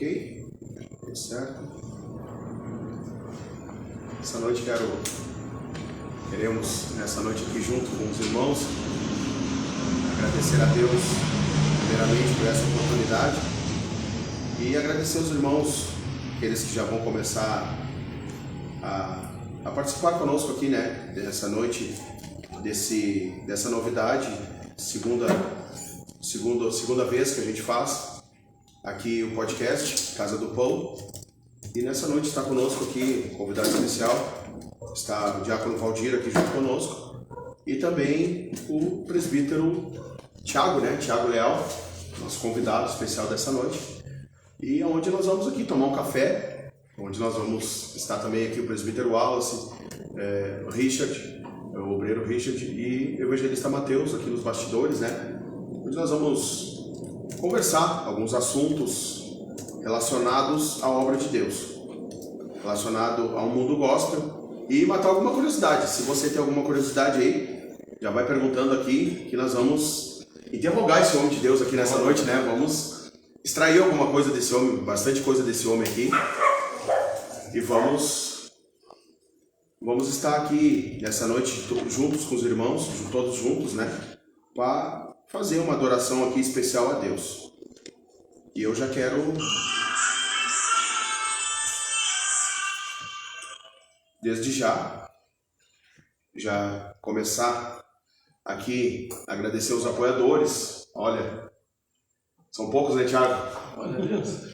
Ok? Tudo certo. Essa noite queremos, nessa noite aqui junto com os irmãos, agradecer a Deus primeiramente por essa oportunidade e agradecer aos irmãos, aqueles que já vão começar a participar conosco aqui, né, dessa noite, dessa novidade, segunda vez que a gente faz aqui o podcast Casa do Pão. E nessa noite está conosco aqui um convidado especial, está o diácono Valdir aqui junto conosco e também o presbítero Tiago, né, Tiago Leal, nosso convidado especial dessa noite. E onde nós vamos aqui tomar um café, onde nós vamos estar também aqui o presbítero Wallace, Richard, o obreiro Richard e o evangelista Mateus aqui nos bastidores, né? Onde nós vamos conversar alguns assuntos relacionados à obra de Deus, relacionado ao mundo gospel e matar alguma curiosidade. Se você tem alguma curiosidade aí, já vai perguntando aqui que nós vamos interrogar esse homem de Deus aqui nessa noite, né? Vamos extrair alguma coisa desse homem, bastante coisa desse homem aqui e vamos estar aqui nessa noite juntos com os irmãos, todos juntos, né? Para fazer uma adoração aqui especial a Deus. E eu já quero desde já começar aqui agradecer os apoiadores. Olha, são poucos, né, Thiago?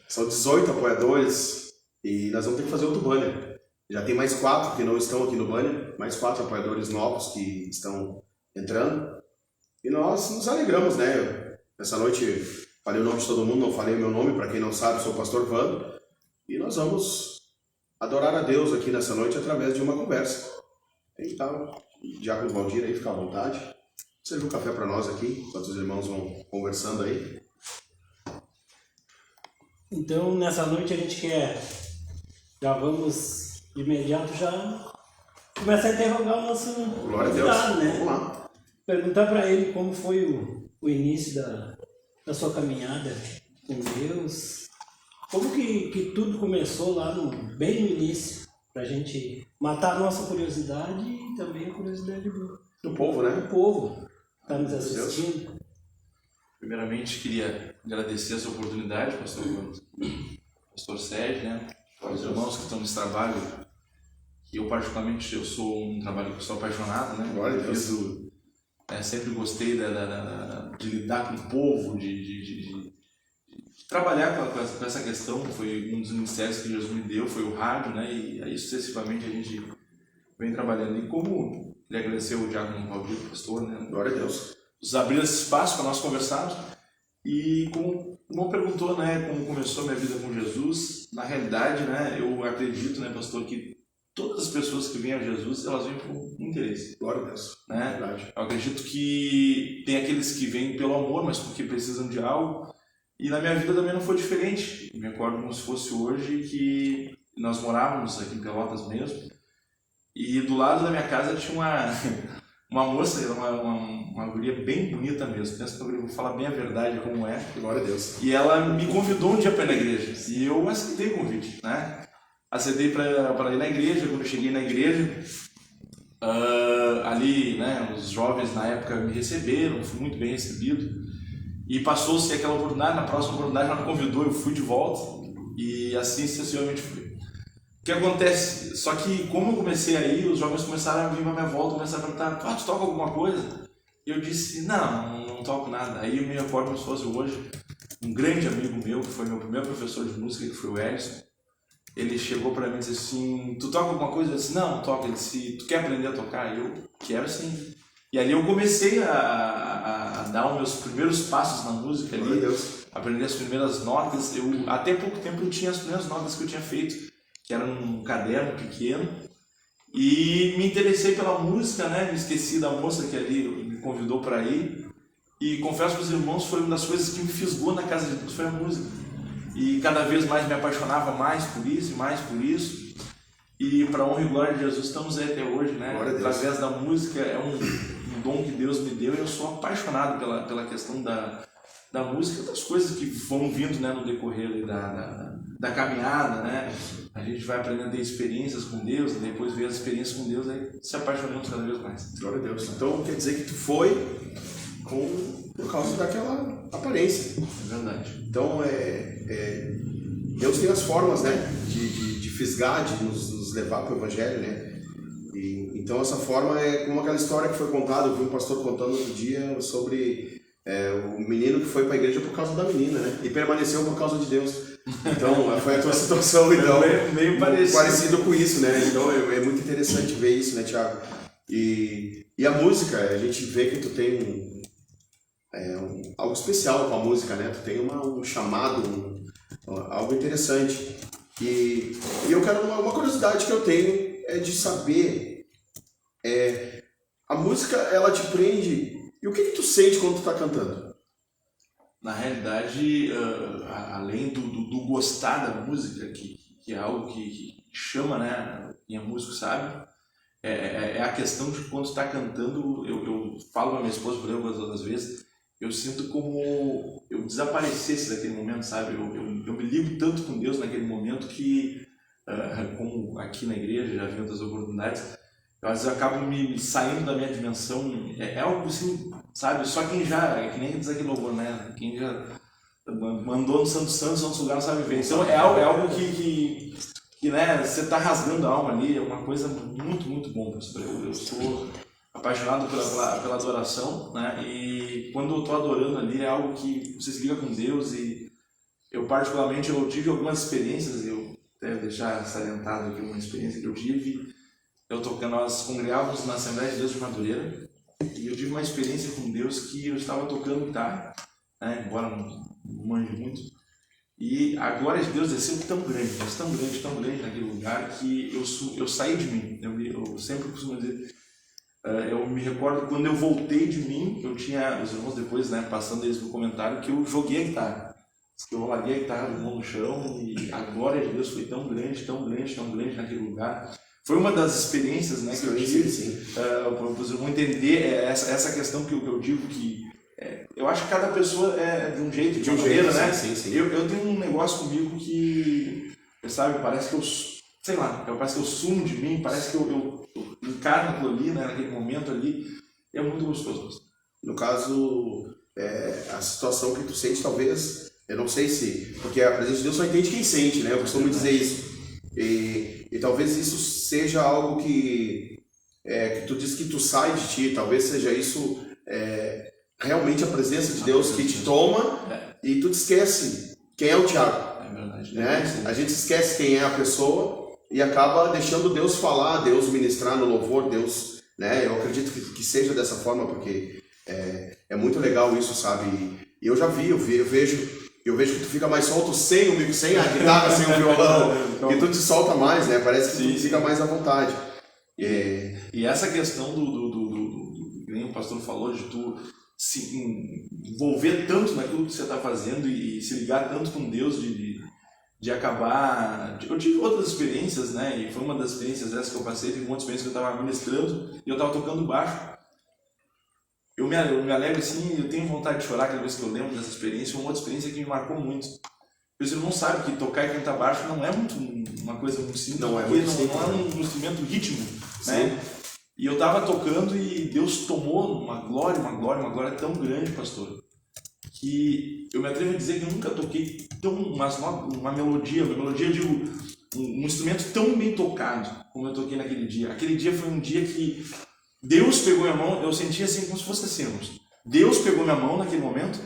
São 18 apoiadores e nós vamos ter que fazer outro banner. Já tem mais 4 que não estão aqui no banner, mais 4 apoiadores novos que estão entrando. E nós nos alegramos, né? Essa noite falei o nome de todo mundo, não falei o meu nome, para quem não sabe, sou o pastor Vando. E nós vamos adorar a Deus aqui nessa noite através de uma conversa. Então, o diácono Valdir aí, fica à vontade. Serve um café para nós aqui, enquanto os irmãos vão conversando aí. Então, nessa noite a gente já vamos de imediato já começar a interrogar o nosso convidado, né? Vamos lá. Perguntar para ele como foi o início da sua caminhada com Deus, como que tudo começou lá bem no início, para a gente matar a nossa curiosidade e também a curiosidade do povo, né? Do povo que está nos assistindo. Primeiramente, queria agradecer essa oportunidade, pastor Sérgio, né? Para os irmãos que estão nesse trabalho, que eu particularmente, sou um trabalho que eu sou apaixonado, né? Glória a Deus. Sempre gostei de lidar com o povo, de trabalhar com essa questão. Foi um dos ministérios que Jesus me deu, foi o rádio, né? E aí sucessivamente a gente vem trabalhando. E como ele agradeceu o diácono Valdir, o pastor, né? Glória a Deus. Nos abriu esse espaço para nós conversarmos. E como o irmão perguntou, né, como começou a minha vida com Jesus, na realidade, né, eu acredito, né, pastor, que todas as pessoas que vêm a Jesus, elas vêm por interesse. Glória a Deus. Né? Verdade. Eu acredito que tem aqueles que vêm pelo amor, mas porque precisam de algo. E na minha vida também não foi diferente. Eu me recordo como se fosse hoje que nós morávamos aqui em Pelotas mesmo. E do lado da minha casa tinha uma moça, uma guria bem bonita mesmo. Penso que eu vou falar bem a verdade como é. Glória a Deus. E ela me convidou um dia para ir na igreja. E eu aceitei o convite, né? Aceitei para ir na igreja. Quando eu cheguei na igreja, ali, né, os jovens na época me receberam, fui muito bem recebido. E passou-se aquela oportunidade, na próxima oportunidade ela me convidou, eu fui de volta. E assim sucessivamente fui. O que acontece? Só que como eu comecei aí, os jovens começaram a vir à minha volta, começaram a perguntar, tu toca alguma coisa? E eu disse, não toco nada. Aí eu me recordo como se fosse hoje, um grande amigo meu, que foi meu primeiro professor de música, que foi o Edson. Ele chegou para mim e disse assim, tu toca alguma coisa? Eu disse, não toco. Ele disse, tu quer aprender a tocar? Eu quero sim. E ali eu comecei a dar os meus primeiros passos na música ali, aprender as primeiras notas. Até pouco tempo eu tinha as primeiras notas que eu tinha feito, que era num caderno pequeno. E me interessei pela música, né? Me esqueci da moça que ali me convidou para ir. E confesso para os irmãos, foi uma das coisas que me fisgou na casa de Deus, foi a música. E cada vez mais me apaixonava mais por isso e mais por isso. E para honra e glória de Jesus estamos aí até hoje, né? Através da música, é um dom que Deus me deu e eu sou apaixonado pela questão da música e das coisas que vão vindo, né, no decorrer da da caminhada, né? A gente vai aprendendo a ter experiências com Deus, e depois ver as experiências com Deus, aí se apaixonamos cada vez mais. Glória a Deus. Então quer dizer que tu foi por causa daquela aparência. É verdade. Então Deus tem as formas, né, de fisgar, de nos levar para o Evangelho, né? Então essa forma é como aquela história que foi contada, eu vi um pastor contando outro dia sobre o menino que foi para a igreja por causa da menina, né? E permaneceu por causa de Deus. Então foi a tua situação, então, meio parecido com isso, né? Então é muito interessante ver isso, né, Thiago? E a música, a gente vê que tu tem algo especial com a música, né? Tu tem um chamado, algo interessante. E eu quero uma curiosidade que eu tenho é de saber, a música, ela te prende, e o que tu sente quando tu tá cantando? Na realidade, além do gostar da música, que é algo que chama, né, quem é músico sabe, é a questão de quando tu tá cantando, eu falo pra minha esposa, por exemplo, outras vezes, eu sinto como eu desaparecesse daquele momento, sabe? Eu me ligo tanto com Deus naquele momento que, como aqui na igreja, já vi outras oportunidades, eu às vezes acabo me saindo da minha dimensão, é algo assim, sabe? Só quem já, que nem diz aquele louvor, né? Quem já mandou no Santo Santos, outros lugares não sabe ver. Então é algo que né, você tá rasgando a alma ali, é uma coisa muito, muito bom, pastor. Eu sou apaixonado pela adoração, né? E quando eu tô adorando ali é algo que você se liga com Deus, e eu particularmente eu tive algumas experiências, eu devo deixar salientado aqui uma experiência que eu tive. Nós congregávamos na Assembleia de Deus de Madureira, e eu tive uma experiência com Deus que eu estava tocando guitarra, né? Embora não manje muito, e a glória de Deus desceu tão grande, mas tão grande naquele lugar que eu saí de mim. Eu sempre costumo dizer, eu me recordo quando eu voltei de mim, eu tinha os irmãos depois, né, passando eles no comentário, que eu joguei a guitarra. Eu larguei a guitarra do mão no chão, e a glória de Deus foi tão grande naquele lugar. Foi uma das experiências, né, que eu tive, para os irmãos entender essa questão que eu digo, que eu acho que cada pessoa é de um jeito, de uma maneira, né? Sim. Eu tenho um negócio comigo que, sabe, parece que parece que eu sumo de mim, parece que eu encarno aquilo ali, né, naquele momento ali, é muito gostoso. No caso, a situação que tu sente, talvez, eu não sei se, porque a presença de Deus só entende quem sente, né? Eu costumo dizer isso. E talvez isso seja algo que tu diz que tu sai de ti, talvez seja isso realmente a presença de Deus que te toma, e tu te esquece quem é o Thiago. É verdade. Né? A gente esquece quem é a pessoa e acaba deixando Deus falar, Deus ministrar no louvor, Deus, né? Eu acredito que seja dessa forma, porque é muito legal isso, sabe? E eu já vi, eu vejo que tu fica mais solto sem a guitarra, sem o violão, e tu te solta mais, né? Parece que tu fica mais à vontade. E essa questão que nem o pastor falou, de tu se envolver tanto naquilo que você está fazendo e se ligar tanto com Deus, de acabar... Eu tive outras experiências, né? E foi uma das experiências essas que eu passei, tive uma experiência que eu estava ministrando e eu estava tocando baixo. Eu me alegro assim, eu tenho vontade de chorar cada vez que eu lembro dessa experiência. Uma outra experiência que me marcou muito. Você não sabe que tocar e cantar baixo não é uma coisa muito simples, não é um instrumento rítmico, né? E eu estava tocando e Deus tomou uma glória tão grande, pastor, que eu me atrevo a dizer que eu nunca toquei uma melodia, eu digo, um instrumento tão bem tocado como eu toquei naquele dia. Aquele dia foi um dia que Deus pegou minha mão, eu sentia assim como se fosse assim, Deus pegou minha mão naquele momento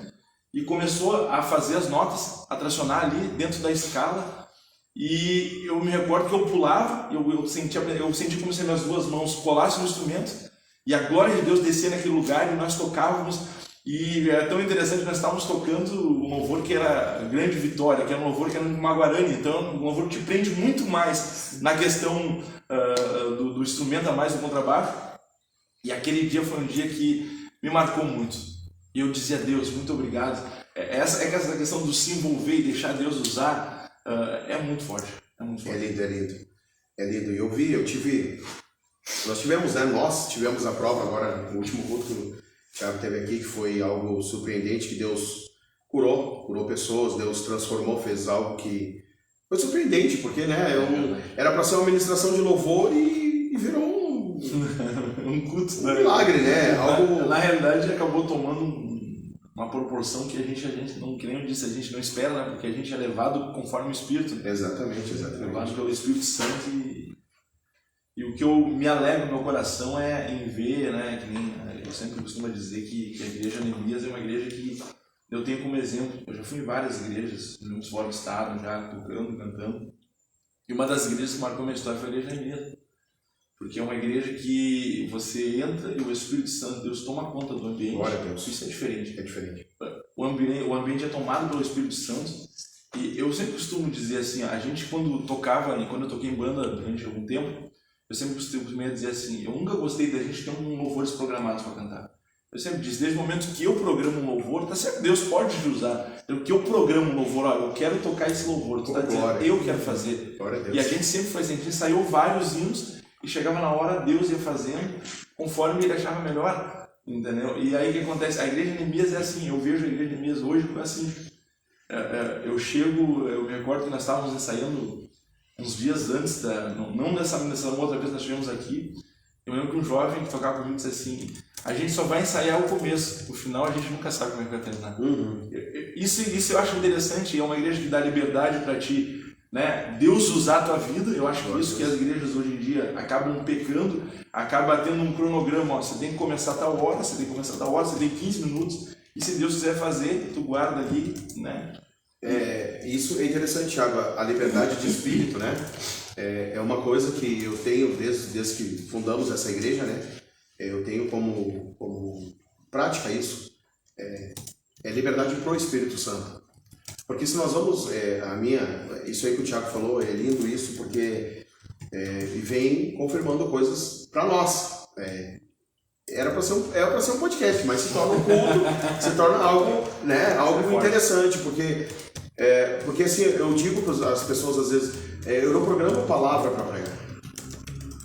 e começou a fazer as notas, a tracionar ali dentro da escala, e eu me recordo que eu pulava, eu sentia como se minhas duas mãos colassem no instrumento, e a glória de Deus descia naquele lugar, e nós tocávamos, e é tão interessante, nós estávamos tocando um louvor que era Grande Vitória, que era um louvor que era um Maguarani, então um louvor que te prende muito mais na questão do instrumento a mais do contrabaixo. E aquele dia foi um dia que me marcou muito. E eu dizia a Deus, muito obrigado. Essa questão do se envolver e deixar Deus usar é muito forte. É lindo. E nós tivemos a prova agora, no último culto que o Thiago teve aqui, que foi algo surpreendente, que Deus curou pessoas, Deus transformou, fez algo que Foi surpreendente, porque né, era para ser uma ministração de louvor e virou um culto, um milagre, né? Algo... Na realidade, acabou tomando uma proporção que a gente não, que nem eu disse, a gente não espera, né? Porque a gente é levado conforme o Espírito. Exatamente. Levado pelo Espírito Santo e o que me alegra no meu coração é em ver, né? Que nem eu sempre costumo dizer que a igreja Neemias é uma igreja que eu tenho como exemplo. Eu já fui em várias igrejas, muitos fora do estado, já tocando, cantando. E uma das igrejas que marcou minha história foi a igreja Neemias. Porque é uma igreja que você entra e o Espírito Santo, Deus toma conta do ambiente. Glória a Deus. Isso é diferente. É diferente. O ambiente é tomado pelo Espírito Santo. E eu sempre costumo dizer assim, a gente quando tocava, e quando eu toquei em banda durante algum tempo, eu sempre costumo dizer assim, eu nunca gostei da gente ter louvores programados para cantar. Eu sempre disse, desde o momento que eu programo um louvor, tá certo, Deus pode te usar. Que eu programo um louvor, olha, eu quero tocar esse louvor, tu tá dizendo, eu quero fazer. Glória a Deus. E a gente sempre foi assim, a gente ensaiou vários hinos, e chegava na hora, Deus ia fazendo conforme ele achava melhor, entendeu? E aí o que acontece? A igreja Neemias é assim, eu vejo a igreja Neemias hoje assim, eu me recordo que nós estávamos ensaiando uns dias antes, não dessa outra vez que nós estivemos aqui, eu lembro que um jovem que tocava comigo disse assim, a gente só vai ensaiar o começo, o final a gente nunca sabe como é que vai terminar. Isso eu acho interessante, é uma igreja que dá liberdade para ti, né? Deus usar a tua vida. Eu acho que isso que as igrejas hoje em dia acabam pecando, acaba tendo um cronograma, ó, você tem que começar a tal hora, você tem 15 minutos, e se Deus quiser fazer, tu guarda ali, né? Isso é interessante, Thiago, a liberdade de espírito, né? É uma coisa que eu tenho desde que fundamos essa igreja, né? Eu tenho como prática isso, é liberdade pro Espírito Santo. Porque se nós vamos, isso aí que o Thiago falou, é lindo isso, porque vem confirmando coisas para nós. Era para ser um podcast, mas se torna um culto, se torna algo, né, algo interessante, porque assim, eu digo para as pessoas às vezes, eu não programo palavra para pregar.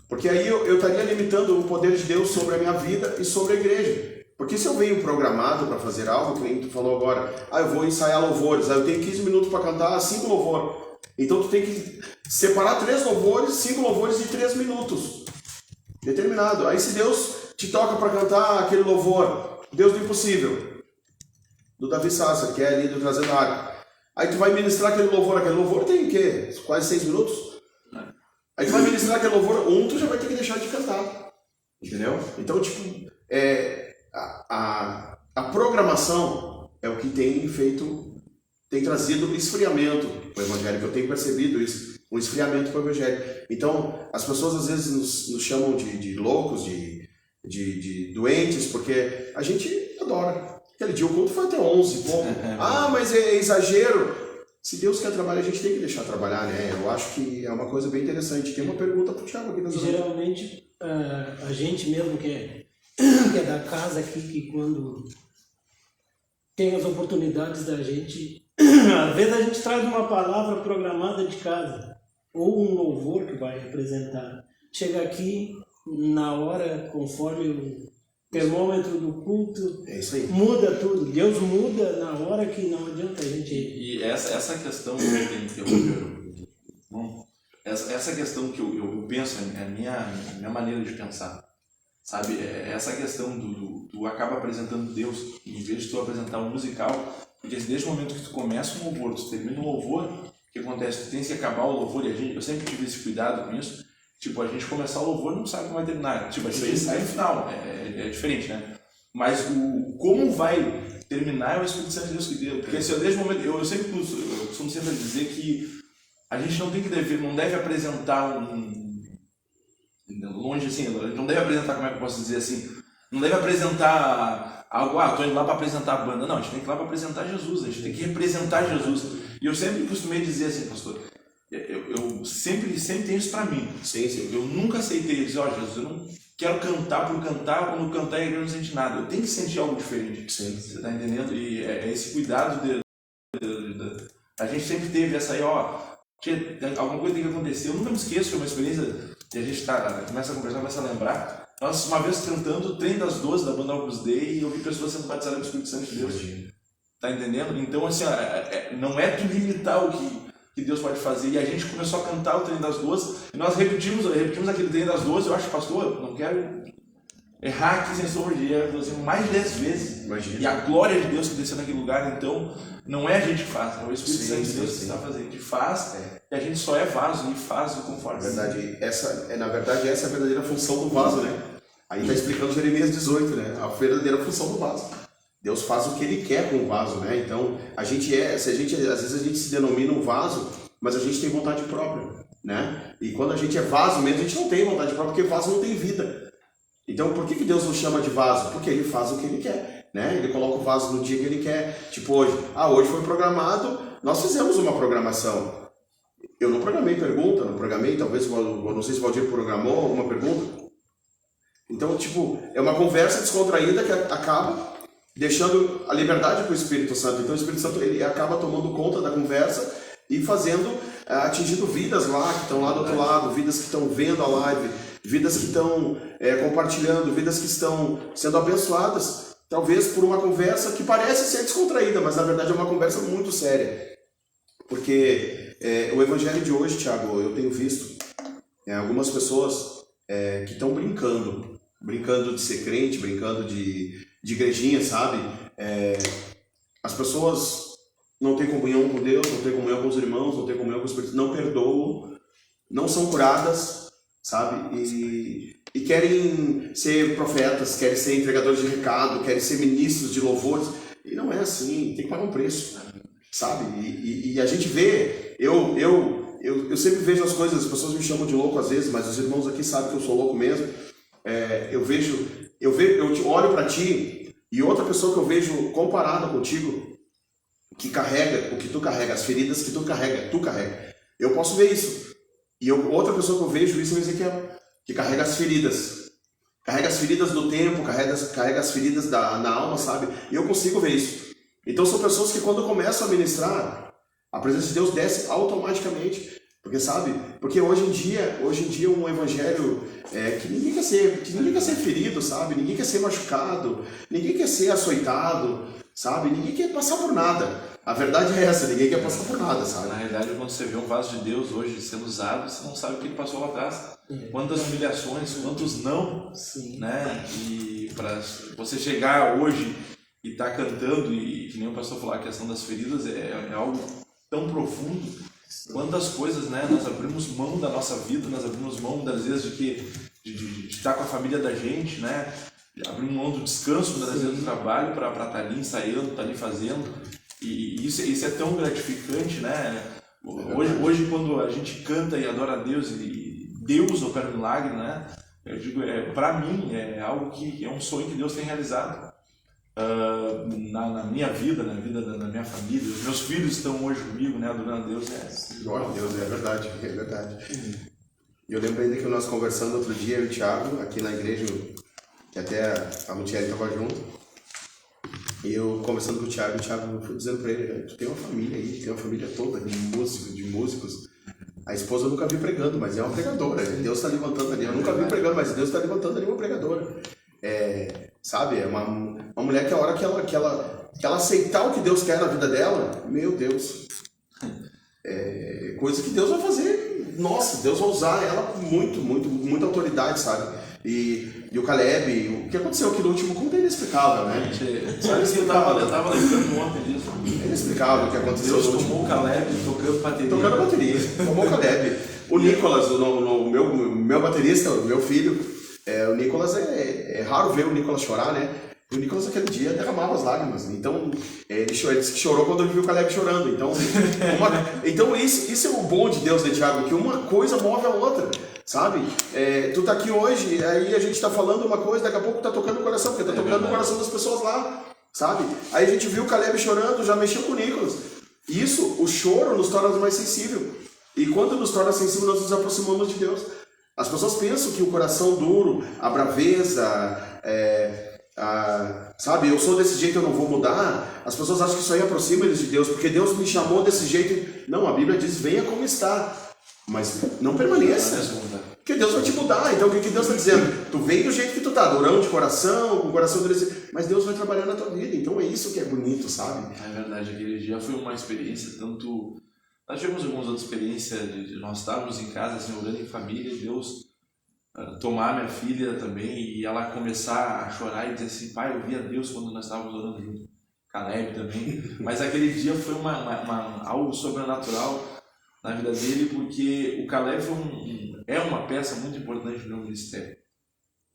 Porque aí eu estaria limitando o poder de Deus sobre a minha vida e sobre a igreja. Porque se eu venho programado para fazer algo, que nem tu falou agora, eu vou ensaiar louvores, eu tenho 15 minutos para cantar 5 louvores. Então tu tem que separar 3 louvores, 5 louvores de 3 minutos. Determinado. Aí se Deus te toca para cantar aquele louvor, Deus do Impossível, do Davi Sasser, que é ali do Trazendo Água. Aí tu vai ministrar aquele louvor tem o quê? Quase 6 minutos? Aí tu vai ministrar aquele louvor, tu já vai ter que deixar de cantar. Entendeu? Então, tipo, a programação é o que tem trazido esfriamento para o Evangelho, que eu tenho percebido isso, um esfriamento para o Evangelho. Então, as pessoas às vezes nos chamam de loucos, de doentes, porque a gente adora. Aquele dia o culto foi até 11 e pouco. Mas é exagero. Se Deus quer trabalhar, a gente tem que deixar trabalhar, né? Eu acho que é uma coisa bem interessante. Tem uma pergunta para o Thiago aqui. Geralmente, a gente mesmo que é da casa aqui, que quando tem as oportunidades da gente, às vezes a gente traz uma palavra programada de casa, ou um louvor que vai representar. Chega aqui, na hora, conforme o termômetro do culto, muda tudo. Deus muda na hora que não adianta a gente... E essa questão que eu tenho que interromper, essa questão que eu penso, é a minha maneira de pensar. Sabe, essa questão tu acaba apresentando Deus, em vez de tu apresentar um musical, porque desde o momento que tu começa um louvor, tu termina um louvor, o que acontece? Tu tens que acabar o louvor, e eu sempre tive esse cuidado com isso, tipo, a gente começar o louvor não sabe como vai terminar, tipo, a gente sai no final, é diferente, né? Mas como vai terminar é o Espírito Santo de Deus que deu, porque assim, desde o momento, eu costumo sempre dizer que a gente não deve apresentar longe assim, não deve apresentar, como é que eu posso dizer assim, não deve apresentar algo, estou indo lá para apresentar a banda, não, a gente tem que ir lá para apresentar Jesus, a gente tem que representar Jesus. E eu sempre costumei dizer assim, pastor, eu sempre tenho isso para mim. Sim. Eu nunca aceitei dizer, Jesus, eu não quero cantar por cantar, quando cantar a igreja não sente nada, eu tenho que sentir algo diferente. Sim. Você está entendendo? E esse cuidado a gente sempre teve essa aí, alguma coisa tem que acontecer. Eu nunca me esqueço, foi uma experiência que a gente começa a conversar, começa a lembrar. Nós, uma vez cantando o Trem das 12 da banda Opus Dei, e eu vi pessoas sendo batizadas no Espírito Santo de Deus. Tá entendendo? Então, assim, não é tu limitar o que que Deus pode fazer. E a gente começou a cantar o Treino das 12, e nós repetimos aquele Treino das 12. Eu acho, pastor, não quero errar aqui sem sombra de erro, mais de 10 vezes. Imagina. E a glória de Deus que desceu naquele lugar, então, não é a gente que faz, é o Espírito Santo de Deus que está fazendo. A gente faz, e a gente só é vaso, e faz conforme. Na verdade, essa é a verdadeira função do vaso, né? Aí está explicando Jeremias 18, né? A verdadeira função do vaso. Deus faz o que Ele quer com o vaso, né? Então, às vezes a gente se denomina um vaso, mas a gente tem vontade própria, né? E quando a gente é vaso mesmo, a gente não tem vontade própria, porque vaso não tem vida. Então, por que Deus nos chama de vaso? Porque Ele faz o que Ele quer, né? Ele coloca o vaso no dia que Ele quer. Tipo hoje. Hoje foi programado, nós fizemos uma programação. Eu não programei pergunta, não programei, talvez, não sei se o Valdir programou alguma pergunta. Então, tipo, é uma conversa descontraída que acaba deixando a liberdade para o Espírito Santo. Então, o Espírito Santo ele acaba tomando conta da conversa e atingindo vidas lá, que estão lá do outro lado, vidas que estão vendo a live, vidas que estão compartilhando, vidas que estão sendo abençoadas, talvez por uma conversa que parece ser descontraída, mas na verdade é uma conversa muito séria. Porque o evangelho de hoje, Thiago, eu tenho visto algumas pessoas que estão brincando de ser crente, brincando de igrejinha, sabe? As pessoas não têm comunhão com Deus, não têm comunhão com os irmãos, não têm comunhão com o Espírito, não perdoam, não são curadas, sabe? E querem ser profetas, querem ser entregadores de recado, querem ser ministros de louvores. E não é assim, tem que pagar um preço, sabe? E a gente vê, eu sempre vejo as coisas, as pessoas me chamam de louco às vezes, mas os irmãos aqui sabem que eu sou louco mesmo. Eu olho para ti e outra pessoa que eu vejo comparada contigo, que carrega o que tu carrega, as feridas que tu carrega. Eu posso ver isso. E outra pessoa que eu vejo isso é o Ezequiel, que carrega as feridas. Carrega as feridas do tempo, carrega as feridas na alma, sabe? E eu consigo ver isso. Então são pessoas que quando começam a ministrar, a presença de Deus desce automaticamente. Porque, sabe? Porque hoje em dia um evangelho que ninguém quer ser ferido, sabe? Ninguém quer ser machucado, ninguém quer ser açoitado, sabe? Ninguém quer passar por nada. A verdade é essa, ninguém quer passar por nada, sabe? Na realidade, quando você vê um vaso de Deus hoje sendo usado, você não sabe o que ele passou lá atrás. Quantas humilhações, quantos não, né? E para você chegar hoje e estar cantando, e que nem o pastor falou, a questão das feridas é algo tão profundo. Quantas coisas, né? Nós abrimos mão da nossa vida, nós abrimos mão das vezes de estar com a família da gente, né? Abrimos mão do descanso, das vezes do trabalho para estar ali ensaiando, estar ali fazendo. E isso é tão gratificante, né? Hoje quando a gente canta e adora a Deus e Deus opera um milagre, né? Eu digo, para mim é algo que é um sonho que Deus tem realizado. Na minha vida, na vida da minha família. Os meus filhos estão hoje comigo, né, adorando a Deus. Glória a Deus, é verdade. Eu lembro ainda que nós conversando outro dia, eu e o Thiago, aqui na igreja, que até a Lutieri estava junto, e eu conversando com o Thiago fui dizendo para ele, tu tem uma família aí, tem uma família toda de músicos. A esposa eu nunca vi pregando, mas é uma pregadora. Deus está levantando ali. Eu nunca vi pregando, mas Deus está levantando ali uma pregadora. Sabe, é uma mulher que a hora que ela aceitar o que Deus quer na vida dela, meu Deus, coisa que Deus vai fazer, nossa, Deus vai usar ela com muita autoridade, sabe? E o Caleb, o que aconteceu aqui no último culto é inexplicável, né? Sabe que eu tava lembrando ontem disso. É inexplicável o que aconteceu. Deus tomou o Caleb tocando bateria. Tomou o Caleb. O Nicolas, o meu baterista, o meu filho, o Nicolas, é raro ver o Nicolas chorar, né? E o Nicolas aquele dia derramava as lágrimas. Então, ele disse que chorou quando ele viu o Caleb chorando. Então isso é o bom de Deus, né, Thiago? Que uma coisa move a outra, sabe? Tu tá aqui hoje, aí a gente tá falando uma coisa, daqui a pouco tá tocando no coração, porque tá tocando no coração das pessoas lá, sabe? Aí a gente viu o Caleb chorando, já mexeu com o Nicolas. Isso, o choro nos torna mais sensível. E quando nos torna sensível, nós nos aproximamos de Deus. As pessoas pensam que o coração duro, a braveza, sabe, eu sou desse jeito, eu não vou mudar. As pessoas acham que isso aí aproxima eles de Deus, porque Deus me chamou desse jeito. Não, a Bíblia diz, venha como está, mas não permaneça, porque Deus vai te mudar. Então o que Deus está dizendo? Tu vem do jeito que tu tá, durão de coração, com o coração endurecido, mas Deus vai trabalhar na tua vida. Então é isso que é bonito, sabe? É verdade, aquele dia foi uma experiência tanto Nós tivemos algumas outras experiências de nós estarmos em casa, assim, orando em família, Deus tomar minha filha também e ela começar a chorar e dizer assim, pai, eu vi a Deus quando nós estávamos orando junto. Caleb também. Mas aquele dia foi algo sobrenatural na vida dele, porque o Caleb é uma peça muito importante no meu ministério.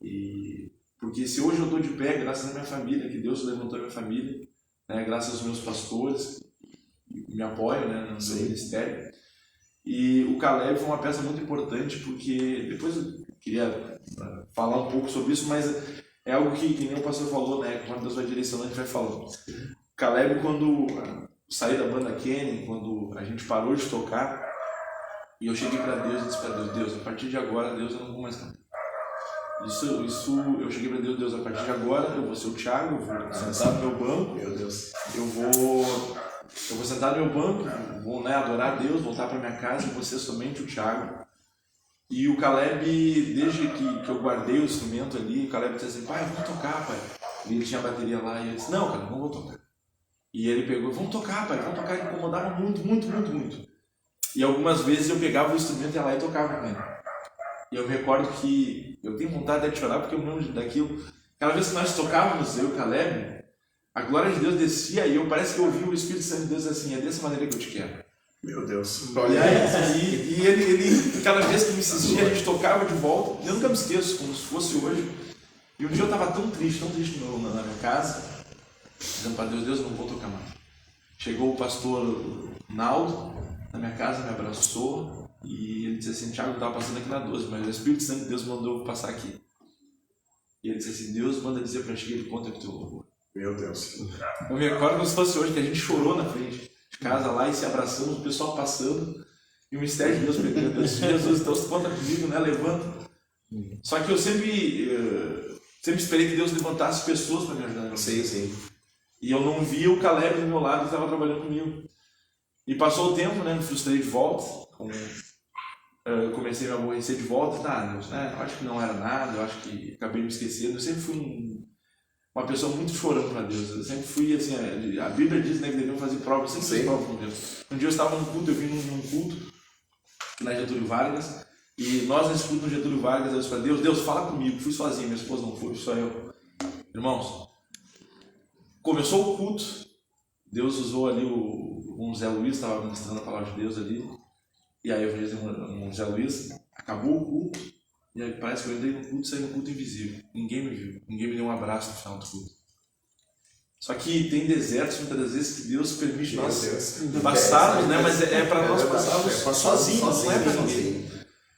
E porque se hoje eu estou de pé, graças à minha família, que Deus levantou a minha família, né, graças aos meus pastores, que me apoiam, né, no meu ministério. E o Caleb foi uma peça muito importante, porque depois eu queria falar um pouco sobre isso, mas é algo que nem o pastor falou, né, quando Deus vai direcionando, a gente vai falando. O Caleb, quando saí da banda Kenny, quando a gente parou de tocar, e eu cheguei para Deus e disse para Deus, a partir de agora, Deus, eu não vou mais cantar. Isso eu cheguei para Deus, a partir de agora eu vou ser o Thiago, eu vou sentar no meu banco, Meu Deus. eu vou sentar no meu banco, vou, né, adorar a Deus, voltar para minha casa e vou ser somente o Thiago. E o Caleb, desde que eu guardei o instrumento ali, o Caleb disse assim, pai, vamos tocar, pai. E ele tinha a bateria lá e eu disse, não, cara, não vou tocar. E ele pegou, vamos tocar, pai, vamos tocar. Ele incomodava muito. E algumas vezes eu pegava o instrumento e ia lá e tocava com ele. E eu me recordo que eu tenho vontade de chorar porque eu lembro daquilo. Cada vez que nós tocávamos, eu e o Caleb, a glória de Deus descia e parece que eu ouvi o Espírito Santo de Deus assim, é dessa maneira que eu te quero. Meu Deus. E ele, cada vez que me insistia, a gente tocava de volta. Eu nunca me esqueço, como se fosse hoje. E um dia eu estava tão triste na minha casa, dizendo para Deus, eu não vou tocar mais. Chegou o pastor Naldo na minha casa, me abraçou e ele disse assim, Thiago, eu estava passando aqui na 12, mas o Espírito Santo de Deus mandou eu passar aqui. E ele disse assim, Deus manda dizer para ti que ele conta com o teu louvor. Meu Deus. Eu me recordo como se fosse hoje, que a gente chorou na frente de casa lá e se abraçamos, o pessoal passando e o mistério de Deus pegando. Jesus, então você conta comigo, né? Levanta. Só que eu sempre esperei que Deus levantasse pessoas para me ajudar. Sim. E eu não via o Caleb do meu lado que estava trabalhando comigo. E passou o tempo, né? Me frustrei de volta. Eu comecei a me aborrecer de volta. Deus, né? Eu acho que não era nada, eu acho que acabei me esquecendo. Eu sempre fui uma pessoa muito chorando para Deus. Eu sempre fui assim, a Bíblia diz, né, que devemos fazer provas, eu sempre fiz provas com Deus. Um dia eu estava num culto, eu vim num culto na Getúlio Vargas, e nós nesse culto no Getúlio Vargas, eu disse para Deus, fala comigo. Fui sozinho, minha esposa não foi, só eu. Irmãos, começou o culto, Deus usou ali o Zé Luiz, estava ministrando a palavra de Deus ali, e aí eu falei o Zé Luiz, acabou o culto, e aí parece que eu entrei no culto e saí no culto invisível. Ninguém me viu, ninguém me deu um abraço no final do culto. Só que tem desertos muitas das vezes que Deus permite nós passarmos, né? Mas é para nós passarmos sozinhos, não é para ninguém.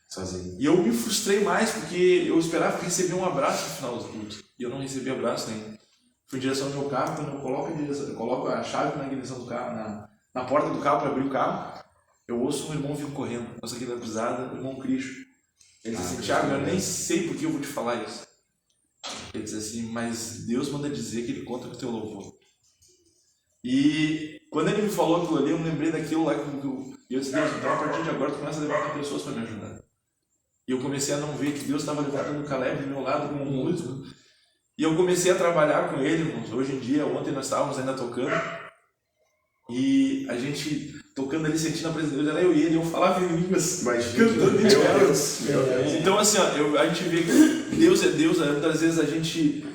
Sozinho. E eu me frustrei mais porque eu esperava receber um abraço no final do culto. E eu não recebi abraço nenhum. Fui em direção ao meu carro, quando eu coloco a chave na direção do carro, na porta do carro para abrir o carro, eu ouço um irmão vindo correndo. Nossa aqui da cruzada, o irmão Cristo. Ele disse assim, Thiago, eu nem sei por que eu vou te falar isso. Ele disse assim, mas Deus manda dizer que Ele conta com o teu louvor. E quando ele me falou aquilo ali, eu me lembrei daquilo lá e eu disse, Deus, então a partir de agora tu começa a levantar pessoas para me ajudar. E eu comecei a não ver que Deus estava levantando o Caleb do meu lado como um músico. E eu comecei a trabalhar com ele, irmãos. Hoje em dia, ontem nós estávamos ainda tocando. E a gente tocando ali, sentindo a presença de Deus, era eu e ele, eu falava em línguas, cantando dentro de casa. Então assim, ó, a gente vê que Deus é Deus, muitas vezes a gente,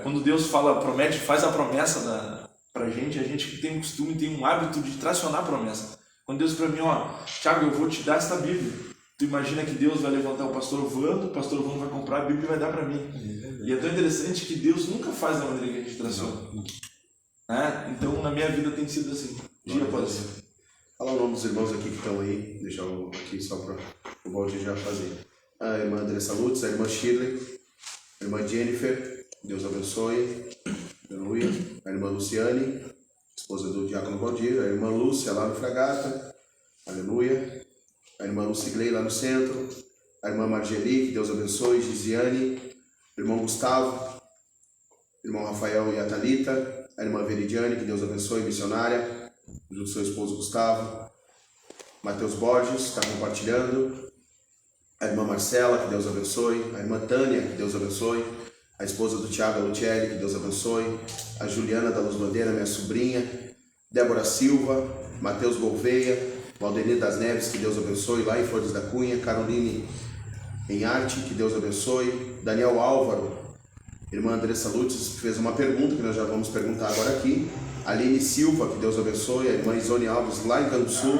quando Deus promete, faz a promessa pra gente, a gente tem um costume, tem um hábito de tracionar a promessa. Quando Deus para mim, ó, Thiago, eu vou te dar esta Bíblia. Tu imagina que Deus vai levantar o pastor Vando vai comprar a Bíblia e vai dar para mim. E é tão interessante que Deus nunca faz da maneira que a gente traciona. Então, na minha vida tem sido assim, dia após dia. Fala o nome dos irmãos aqui que estão aí, deixar aqui só para o Valdir já fazer. A irmã Andressa Lutz, a irmã Shirley, a irmã Jennifer, Deus abençoe, aleluia. A irmã Luciane, esposa do diácono Valdir, a irmã Lúcia lá no Fragata, aleluia. A irmã Lucilei lá no centro, a irmã Margeli, que Deus abençoe, Gisiane, o irmão Gustavo, o irmão Rafael e a Thalita, a irmã Veridiane, que Deus abençoe, missionária, junto com seu esposo Gustavo, Matheus Borges, está compartilhando, a irmã Marcela, que Deus abençoe, a irmã Tânia, que Deus abençoe, a esposa do Thiago Lucelli, que Deus abençoe, a Juliana da Luz Bandeira, minha sobrinha, Débora Silva, Matheus Gouveia, Valdenir das Neves, que Deus abençoe, lá em Flores da Cunha. Caroline em Arte, que Deus abençoe. Daniel Álvaro, irmã Andressa Lutz, fez uma pergunta que nós já vamos perguntar agora aqui. Aline Silva, que Deus abençoe. A irmã Isone Alves, lá em Canguçu.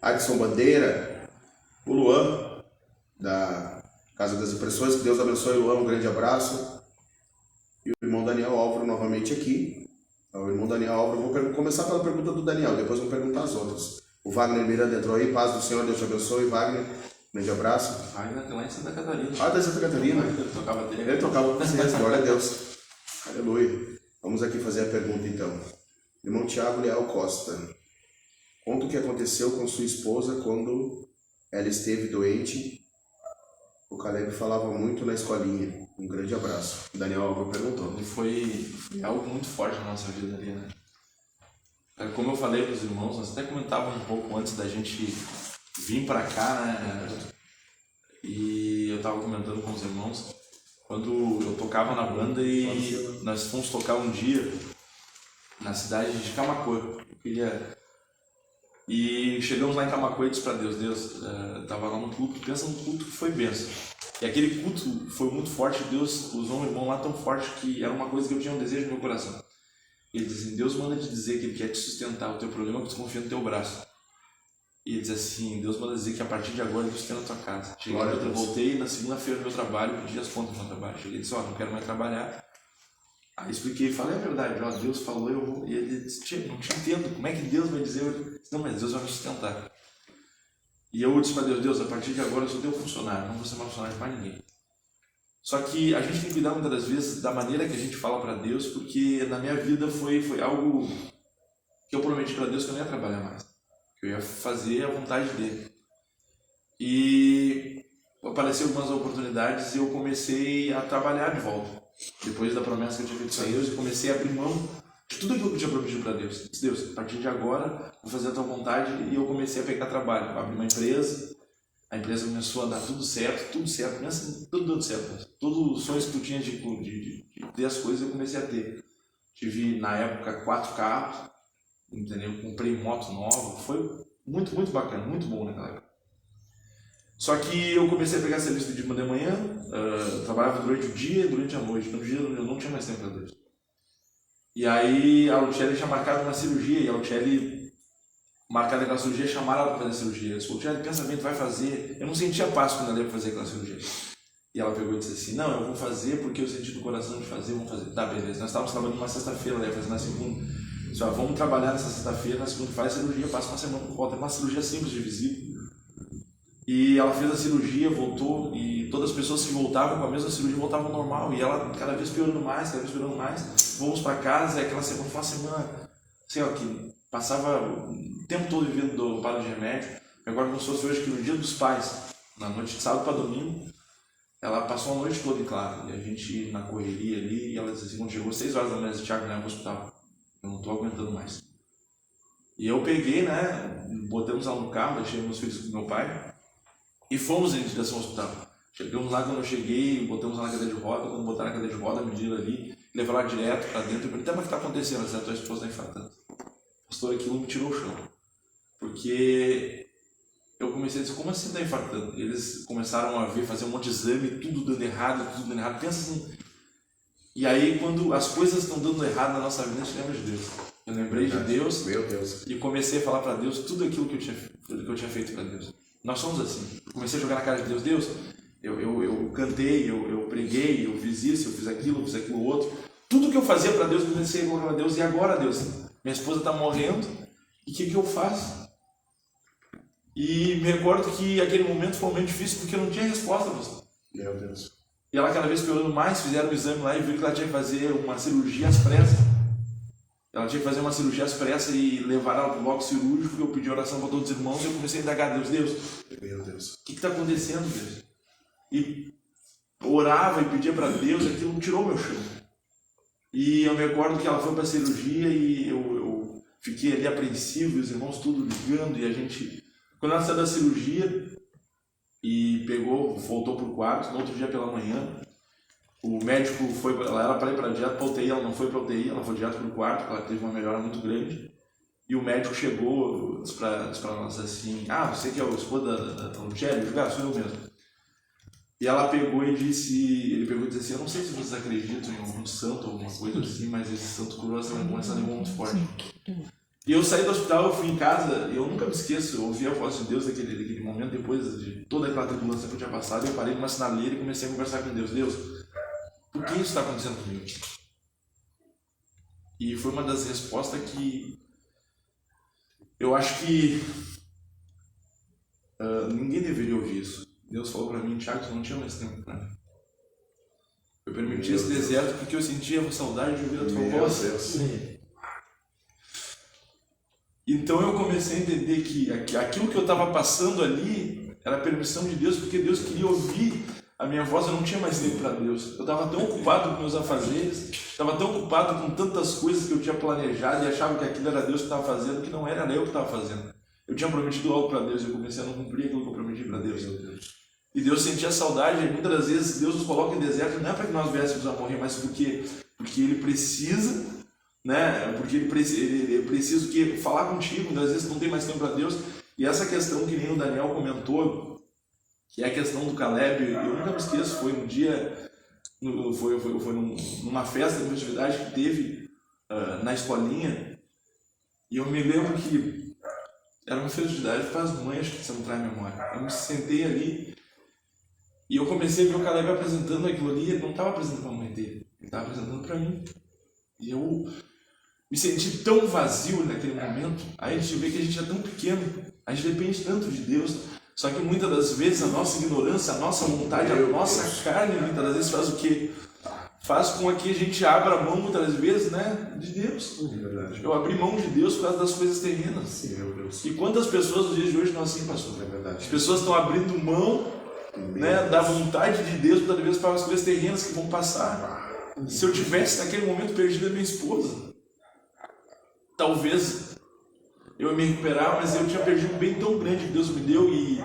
Adson Bandeira. O Luan, da Casa das Impressões, que Deus abençoe, Luan, um grande abraço. E o irmão Daniel Álvaro novamente aqui. O irmão Daniel Álvaro, vou começar pela pergunta do Daniel, depois vou perguntar as outras. O Wagner Miranda entrou aí, paz do Senhor, Deus te abençoe. Wagner, grande abraço. Wagner lá em Santa Catarina. Ah, da Santa Catarina. Ele tocava com vocês, glória a Deus. Aleluia. Vamos aqui fazer a pergunta então. Irmão Tiago Leal Costa, conta o que aconteceu com sua esposa quando ela esteve doente. O Caleb falava muito na escolinha. Um grande abraço. O Daniel Álvaro perguntou. E foi algo muito forte na nossa vida ali, né? Como eu falei para os irmãos, nós até comentávamos um pouco antes da gente vir para cá, né? E eu estava comentando com os irmãos, quando eu tocava na banda e nós fomos tocar um dia na cidade de Camaquã. E chegamos lá em Camaquã e disse para Deus, estava lá no culto, pensa no culto que foi bênção. E aquele culto foi muito forte, Deus usou um irmão lá tão forte que era uma coisa que eu tinha um desejo no meu coração. Ele diz assim, Deus manda te dizer que Ele quer te sustentar, o teu problema é que tu confia no teu braço. E ele diz assim, Deus manda dizer que a partir de agora Deus tem na tua casa. Cheguei, eu voltei na segunda-feira do meu trabalho, pedi as contas do meu trabalho. Cheguei e disse, não quero mais trabalhar. Aí expliquei, falei a verdade, Deus falou, eu vou. E ele disse, não te entendo, como é que Deus vai dizer? Eu disse, não, mas Deus vai me sustentar. E eu disse para Deus, a partir de agora eu sou teu funcionário, não vou ser mais funcionário para ninguém. Só que a gente tem que cuidar muitas das vezes da maneira que a gente fala para Deus, porque na minha vida foi algo que eu prometi para Deus que eu não ia trabalhar mais, que eu ia fazer a vontade dele. E apareceram algumas oportunidades e eu comecei a trabalhar de volta. Depois da promessa que eu tinha feito para Deus, eu comecei a abrir mão de tudo aquilo que eu tinha prometido para Deus. Eu disse, Deus, a partir de agora vou fazer a tua vontade, e eu comecei a pegar trabalho. Eu abri uma empresa, a empresa começou a dar tudo certo, pensa, tudo dando certo. Todos os sonhos que tu tinha de ter as coisas eu comecei a ter. Tive na época 4 carros, entendeu? Comprei moto nova, foi muito, muito bacana, muito bom naquela época. Só que eu comecei a pegar serviço de manhã, trabalhava durante o dia e durante a noite. No dia eu não tinha mais tempo para Deus. E aí a Luciele tinha marcado uma cirurgia, e a Luciele, marcada aquela cirurgia, chamaram ela para fazer a cirurgia. Eu disse, Luciele, pensa bem, tu vai fazer. Eu não sentia paz quando ela ia fazer aquela cirurgia. E ela pegou e disse assim, não, eu vou fazer porque eu senti no coração de fazer, vamos fazer. Tá, beleza. Nós estávamos trabalhando numa sexta-feira, ela ia fazer na segunda. Eu disse, vamos trabalhar nessa sexta-feira, na segunda faz a cirurgia, passa uma semana por volta. É uma cirurgia simples de visita. E ela fez a cirurgia, voltou, e todas as pessoas que voltavam com a mesma cirurgia voltavam ao normal, e ela cada vez piorando mais, vamos para casa, e aquela semana foi uma semana, sei lá, que passava o tempo todo vivendo do paro de remédio. Agora como se fosse hoje que no dia dos pais, na noite de sábado para domingo, ela passou a noite toda em claro, e a gente na correria ali, e ela disse assim, quando chegou 6 horas da manhã, Thiago, me leva para o hospital, eu não estou aguentando mais. E eu peguei, né, botamos ela no carro, deixei meus filhos com meu pai, e fomos em direção ao hospital. Chegamos lá, quando eu cheguei, botamos ela na cadeira de roda. Quando botaram na cadeira de roda, mediram ali, levaram ela direto para dentro. Eu perguntei, mas o que está acontecendo? Ela disse, a tua esposa está infartando. Pastor, aquilo me tirou o chão. Porque eu comecei a dizer, como assim está infartando? Eles começaram a ver, fazer um monte de exame, tudo dando errado. Pensa assim. E aí, quando as coisas estão dando errado na nossa vida, a gente lembra de Deus. Eu lembrei de Deus, meu Deus, e comecei a falar para Deus tudo aquilo que eu tinha feito para Deus. Nós somos assim. Comecei a jogar na cara de Deus, eu cantei, eu preguei, eu fiz isso, eu fiz aquilo outro. Tudo que eu fazia para Deus, eu comecei a colocar para Deus. E agora, Deus, minha esposa está morrendo, e o que eu faço? E me recordo que aquele momento foi um momento difícil, porque eu não tinha resposta, pastor. Meu Deus. E ela cada vez piorando mais, fizeram um exame lá e viram que ela tinha que fazer uma cirurgia às pressas. Ela tinha que fazer uma cirurgia às pressas e levar ela para o bloco cirúrgico. Eu pedi oração para todos os irmãos e eu comecei a indagar a Deus. Meu Deus, o que está acontecendo, Deus? E orava e pedia para Deus, aquilo não tirou meu chão. E eu me recordo que ela foi para a cirurgia e eu fiquei ali apreensivo, e os irmãos tudo ligando, e a gente... Quando ela saiu da cirurgia e voltou para o quarto, no outro dia pela manhã, o médico ela era para ir para direto para UTI, ela não foi para UTI, ela foi direto para o quarto, porque ela teve uma melhora muito grande. E o médico chegou, disse pra nós assim, você que é o esposo da Luciele? Eu digo, sou eu mesmo. E ela pegou e disse, ele pegou e disse assim, eu não sei se vocês acreditam em algum santo ou alguma coisa assim, mas esse santo curou essa língua muito forte. E eu saí do hospital, eu fui em casa, e eu nunca me esqueço, eu ouvi a voz de Deus naquele momento, depois de toda aquela tribulação que eu tinha passado, eu parei numa sinaleira e comecei a conversar com Deus. Deus, por que isso está acontecendo comigo? E foi uma das respostas que eu acho que ninguém deveria ouvir isso. Deus falou para mim, Thiago, tu não tinha mais tempo para mim. Eu permiti esse deserto porque eu sentia saudade de ouvir a tua voz. Então eu comecei a entender que aquilo que eu estava passando ali era a permissão de Deus, porque Deus queria ouvir a minha voz. Eu não tinha mais tempo para Deus. Eu estava tão ocupado com meus afazeres, estava tão ocupado com tantas coisas que eu tinha planejado e achava que aquilo era Deus que estava fazendo, que não era eu que estava fazendo. Eu tinha prometido algo para Deus e eu comecei a não cumprir aquilo que eu prometi para Deus. E Deus sentia saudade, e muitas das vezes Deus nos coloca em deserto, não é para que nós viéssemos a morrer, mas porque Ele precisa, né? Porque ele precisa que falar contigo, muitas vezes não tem mais tempo para Deus. E essa questão que nem o Daniel comentou, que é a questão do Caleb, eu nunca me esqueço, foi um dia, foi numa festa de festividade que teve na escolinha, e eu me lembro que era uma festividade para as mães, que se não traz memória. Eu me sentei ali e eu comecei a ver o Caleb apresentando aquilo ali. Ele não estava apresentando para a mãe dele, ele estava apresentando para mim. E eu me senti tão vazio naquele momento. Aí a gente vê que a gente é tão pequeno, a gente depende tanto de Deus. Só que muitas das vezes a nossa ignorância, a nossa vontade, a nossa carne, muitas das vezes faz o quê? Faz com que a gente abra mão, muitas vezes, né, de Deus. Eu abri mão de Deus por causa das coisas terrenas. E quantas pessoas nos dias de hoje não assim, pastor? As pessoas estão abrindo mão, né, da vontade de Deus, muitas vezes para as coisas terrenas que vão passar. Se eu tivesse naquele momento perdido a minha esposa, talvez eu ia me recuperar, mas eu tinha perdido um bem tão grande que Deus me deu. E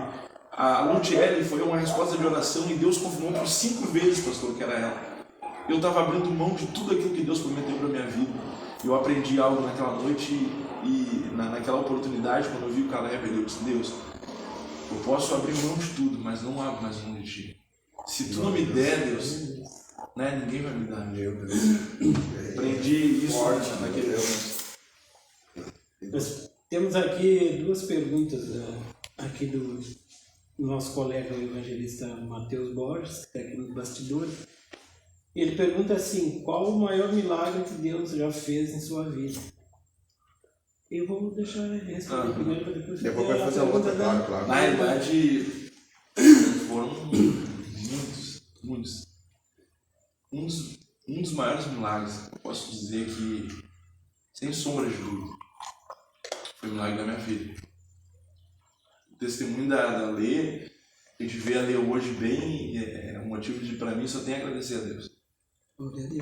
a Luciele foi uma resposta de oração, e Deus confirmou por 5 vezes, pastor, que era ela. Eu estava abrindo mão de tudo aquilo que Deus prometeu para a minha vida. Eu aprendi algo naquela noite e naquela oportunidade, quando eu vi o Caleb, eu disse, Deus, eu posso abrir mão de tudo, mas não abro mais mão de Ti. Se Tu não me der, Deus, né, ninguém vai me dar. Aprendi isso naquele momento. Nós temos aqui 2 perguntas aqui do nosso colega o evangelista Matheus Borges, que está aqui nos bastidores. Ele pergunta assim, qual o maior milagre que Deus já fez em sua vida? Eu vou deixar ele responder primeiro, para depois fazer a outra, claro. Na realidade, foram muitos. Um dos maiores milagres, eu posso dizer que, sem sombra de dúvida, foi o milagre da minha filha. O testemunho da Lê, a gente vê a Lê hoje bem, é um motivo de, para mim, só tem a agradecer a Deus.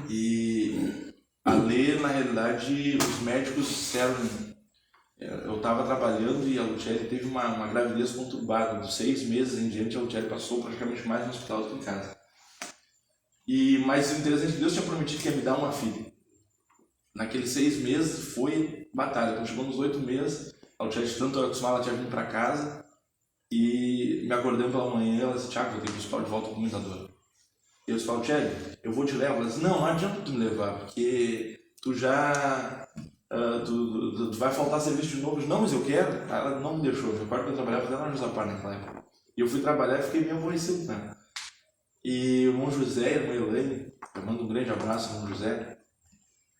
E a Lê, na realidade, os médicos disseram, eu estava trabalhando e a Luciele teve uma gravidez conturbada. De 6 meses em diante, a Luciele passou praticamente mais no hospital do que em casa. Mas o interessante é que Deus tinha prometido que ia me dar uma filha. Naqueles 6 meses foi batalha. Quando chegou nos 8 meses, a Luciele, tanto acostumada, ela tinha vindo para casa e me acordei pela manhã. Ela disse, Thiago, eu tenho que ir para o hospital de volta com muita dor. Eu disse, Luciele, eu vou te levar. Ela disse, não adianta tu me levar, porque tu já... tu vai faltar serviço de novo. Não, mas eu quero. Ela não me deixou. Meu quarto que eu trabalhava foi lá na Josapar naquela época. E eu fui trabalhar e fiquei meio aborrecido, né? E o irmão José e a irmã Elaine, eu mando um grande abraço ao irmão José.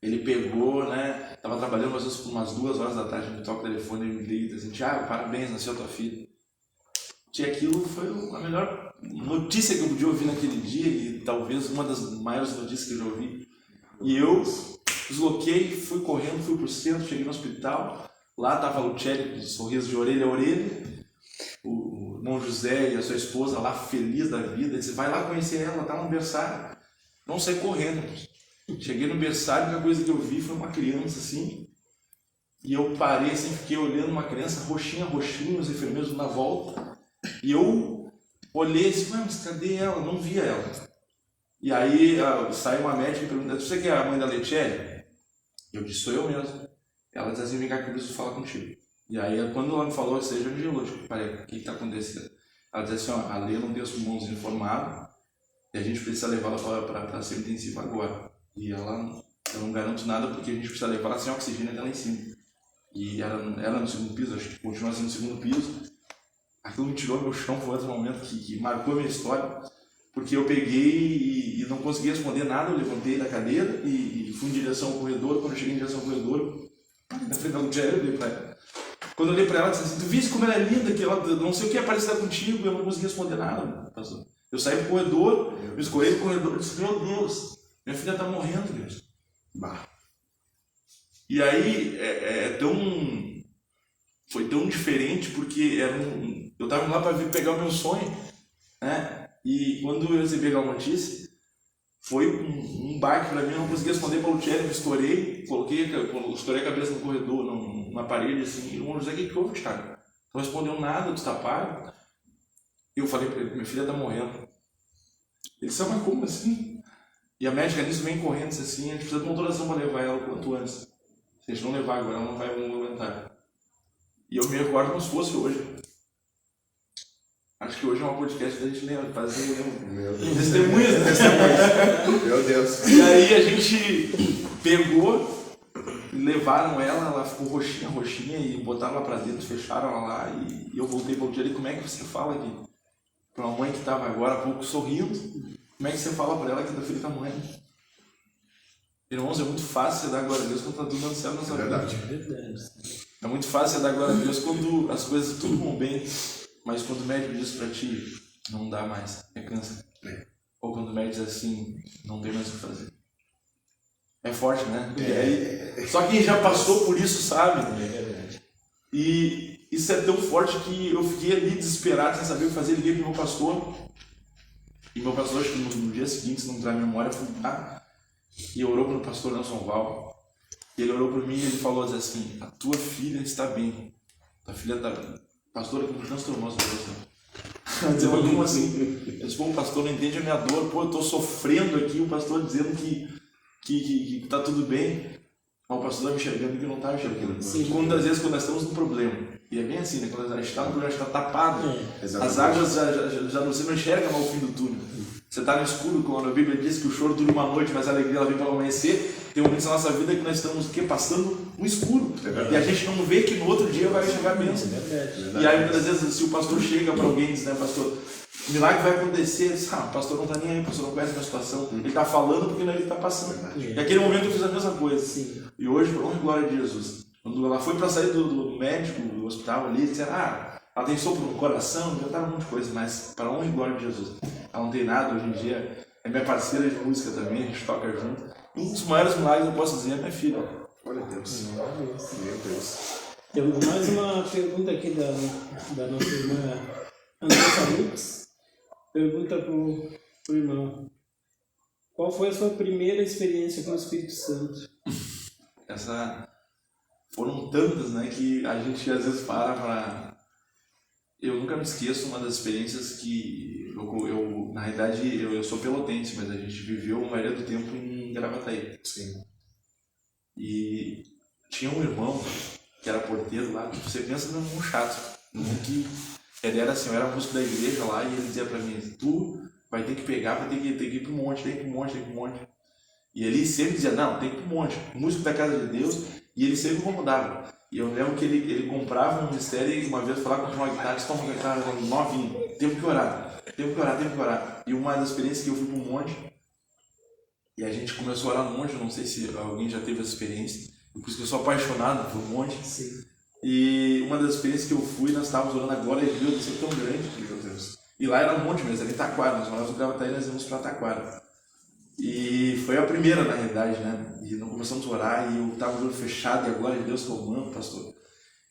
Ele pegou, né? Tava trabalhando às vezes por umas 2 horas da tarde, me toca o telefone e me liga assim, Thiago, parabéns, nasceu tua filha. E aquilo foi a melhor notícia que eu podia ouvir naquele dia, e talvez uma das maiores notícias que eu já ouvi. E eu desloquei, fui correndo, fui pro centro, cheguei no hospital. Lá estava a Luciele com um sorriso de orelha a orelha. O irmão José e a sua esposa lá, feliz da vida. Ele disse, vai lá conhecer ela, tá no berçário. Não saí correndo. Cheguei no berçário, a única coisa que eu vi foi uma criança assim. E eu parei assim, fiquei olhando uma criança roxinha, os enfermeiros na volta. E eu olhei e disse, mas cadê ela? Não via ela. E aí saiu uma médica e perguntou, você que é a mãe da Luciele? Eu disse, sou eu mesmo. ela disse assim, vem cá que eu preciso falar contigo. E aí, quando ela me falou, seja angiológico, eu falei, o que está acontecendo? Ela disse assim, ó, a Lê não tem os pulmões informados e a gente precisa levá-la para ser intensiva agora. E eu não garanto nada porque a gente precisa levar ela sem oxigênio até lá em cima. E ela no segundo piso, acho que continua sendo no segundo piso. Aquilo me tirou meu chão, foi outro momento que marcou a minha história, porque eu peguei e não consegui responder nada, eu levantei da cadeira e fui em direção ao corredor. Quando eu cheguei em direção ao corredor, na frente da Lugéria, eu olhei para ela. Quando eu olhei para ela, eu disse assim, tu viste como ela é linda, que ela não sei o que aparecer contigo, eu não consegui responder nada, pastor. Eu saí pro corredor, eu escolhi o corredor e disse, meu Deus, minha filha está morrendo, Deus. Bah. E aí, foi tão diferente, porque eu estava lá para vir pegar o meu sonho, né? E quando eu recebi aquela notícia, foi um baque para mim, eu não consegui responder para o Lugéria, eu estourei a cabeça no corredor, na parede, assim, e o irmão José, o que houve, Thiago? Não respondeu nada, destapado. E eu falei para ele, minha filha está morrendo. Ele disse, mas como assim? E a médica nisso vem correndo, disse assim, a gente precisa de uma oração para levar ela o quanto antes. Se a gente não levar agora, ela não vai aguentar. E eu me recordo como se fosse hoje. Acho que hoje é um podcast da gente lembra, fazer testemunhas, né? Meu Deus. E aí a gente pegou, levaram ela ficou roxinha, e botaram ela pra dentro, fecharam ela lá, e eu voltei para o dia ali, como é que você fala aqui? Para uma mãe que estava agora há pouco sorrindo, como é que você fala para ela que teu filho está morrendo? Irmãos, é muito fácil você dar glória a Deus quando está tudo dando certo na sua vida. É muito fácil você dar glória a Deus quando as coisas tudo vão bem, mas quando o médico diz para ti, não dá mais, é câncer. Ou quando o médico diz assim, não tem mais o que fazer. É forte, né? Só quem já passou por isso sabe. E isso é tão forte que eu fiquei ali desesperado, sem saber o que fazer. Liguei pro meu pastor. E meu pastor, acho que no dia seguinte, se não me traz memória, foi lá e orou pro pastor Nelson Val. E ele orou por mim e ele falou assim, a tua filha está bem. Tua filha está bem. Pastor, que me transtornou essa coisa. Dizendo, como assim? Eu disse, pô, o pastor não entende a minha dor. Pô, eu estou sofrendo aqui. O pastor dizendo que está tudo bem. Mas o pastor está me enxergando que não está me enxergando. Sim. Às vezes, quando nós estamos num problema, e é bem assim, né? Quando a gente está no problema, a gente está tapado. As águas já você não enxerga mais o fim do túnel. Você está no escuro, quando a Bíblia diz que o choro dura uma noite, mas a alegria ela vem para amanhecer. Tem momentos na nossa vida que nós estamos passando no escuro. E a gente não vê que no outro dia vai chegar a bênção. E aí, muitas vezes, se o pastor chega para alguém e diz, né, pastor, o milagre vai acontecer, diz, o pastor não está nem aí, o pastor não conhece a minha situação. Ele está falando porque não é ele que está passando. E naquele momento eu fiz a mesma coisa. Sim. E hoje, por honra e glória de Jesus, quando ela foi para sair do médico, do hospital ali, disseram, ela tem sopro no coração, já estava um monte de coisa, mas para honra e glória de Jesus. Ela não tem nada hoje em dia, é minha parceira de música também, a gente toca junto. Um dos maiores milagres eu posso dizer é minha filha. Olha Deus. Meu Deus. Temos mais uma pergunta aqui da nossa irmã Andressa Lux. Pergunta para o irmão. Qual foi a sua primeira experiência com o Espírito Santo? Foram tantas, né, que a gente às vezes para... Eu nunca me esqueço uma das experiências que eu na realidade, eu sou pelotense, mas a gente viveu a maioria do tempo em Gravataí. Sim. E tinha um irmão que era porteiro lá, que você pensa num irmão chato, que ele era assim, eu era músico da igreja lá e ele dizia pra mim, tu vai ter que pegar, vai ter que ir pro monte, tem que ir pro monte. E ele sempre dizia, não, tem que ir pro monte, músico da casa de Deus, e ele sempre incomodava. E eu lembro que ele comprava um ministério e uma vez falava com uma guitarra, toma uma guitarra novinha, temos que orar. E uma das experiências que eu fui pro monte, e a gente começou a orar no monte, eu não sei se alguém já teve essa experiência, por isso que eu sou apaixonado por monte. Sim. E uma das experiências que eu fui, nós estávamos orando a glória de Deus, isso é tão grande, meu Deus. E lá era um monte mesmo, era em Taquara, nós morávamos no Gravataí, nós íamos para Taquara. E foi a primeira, na realidade, né? E nós começamos a orar e eu estava com o olho fechado e a glória de Deus tomando, pastor.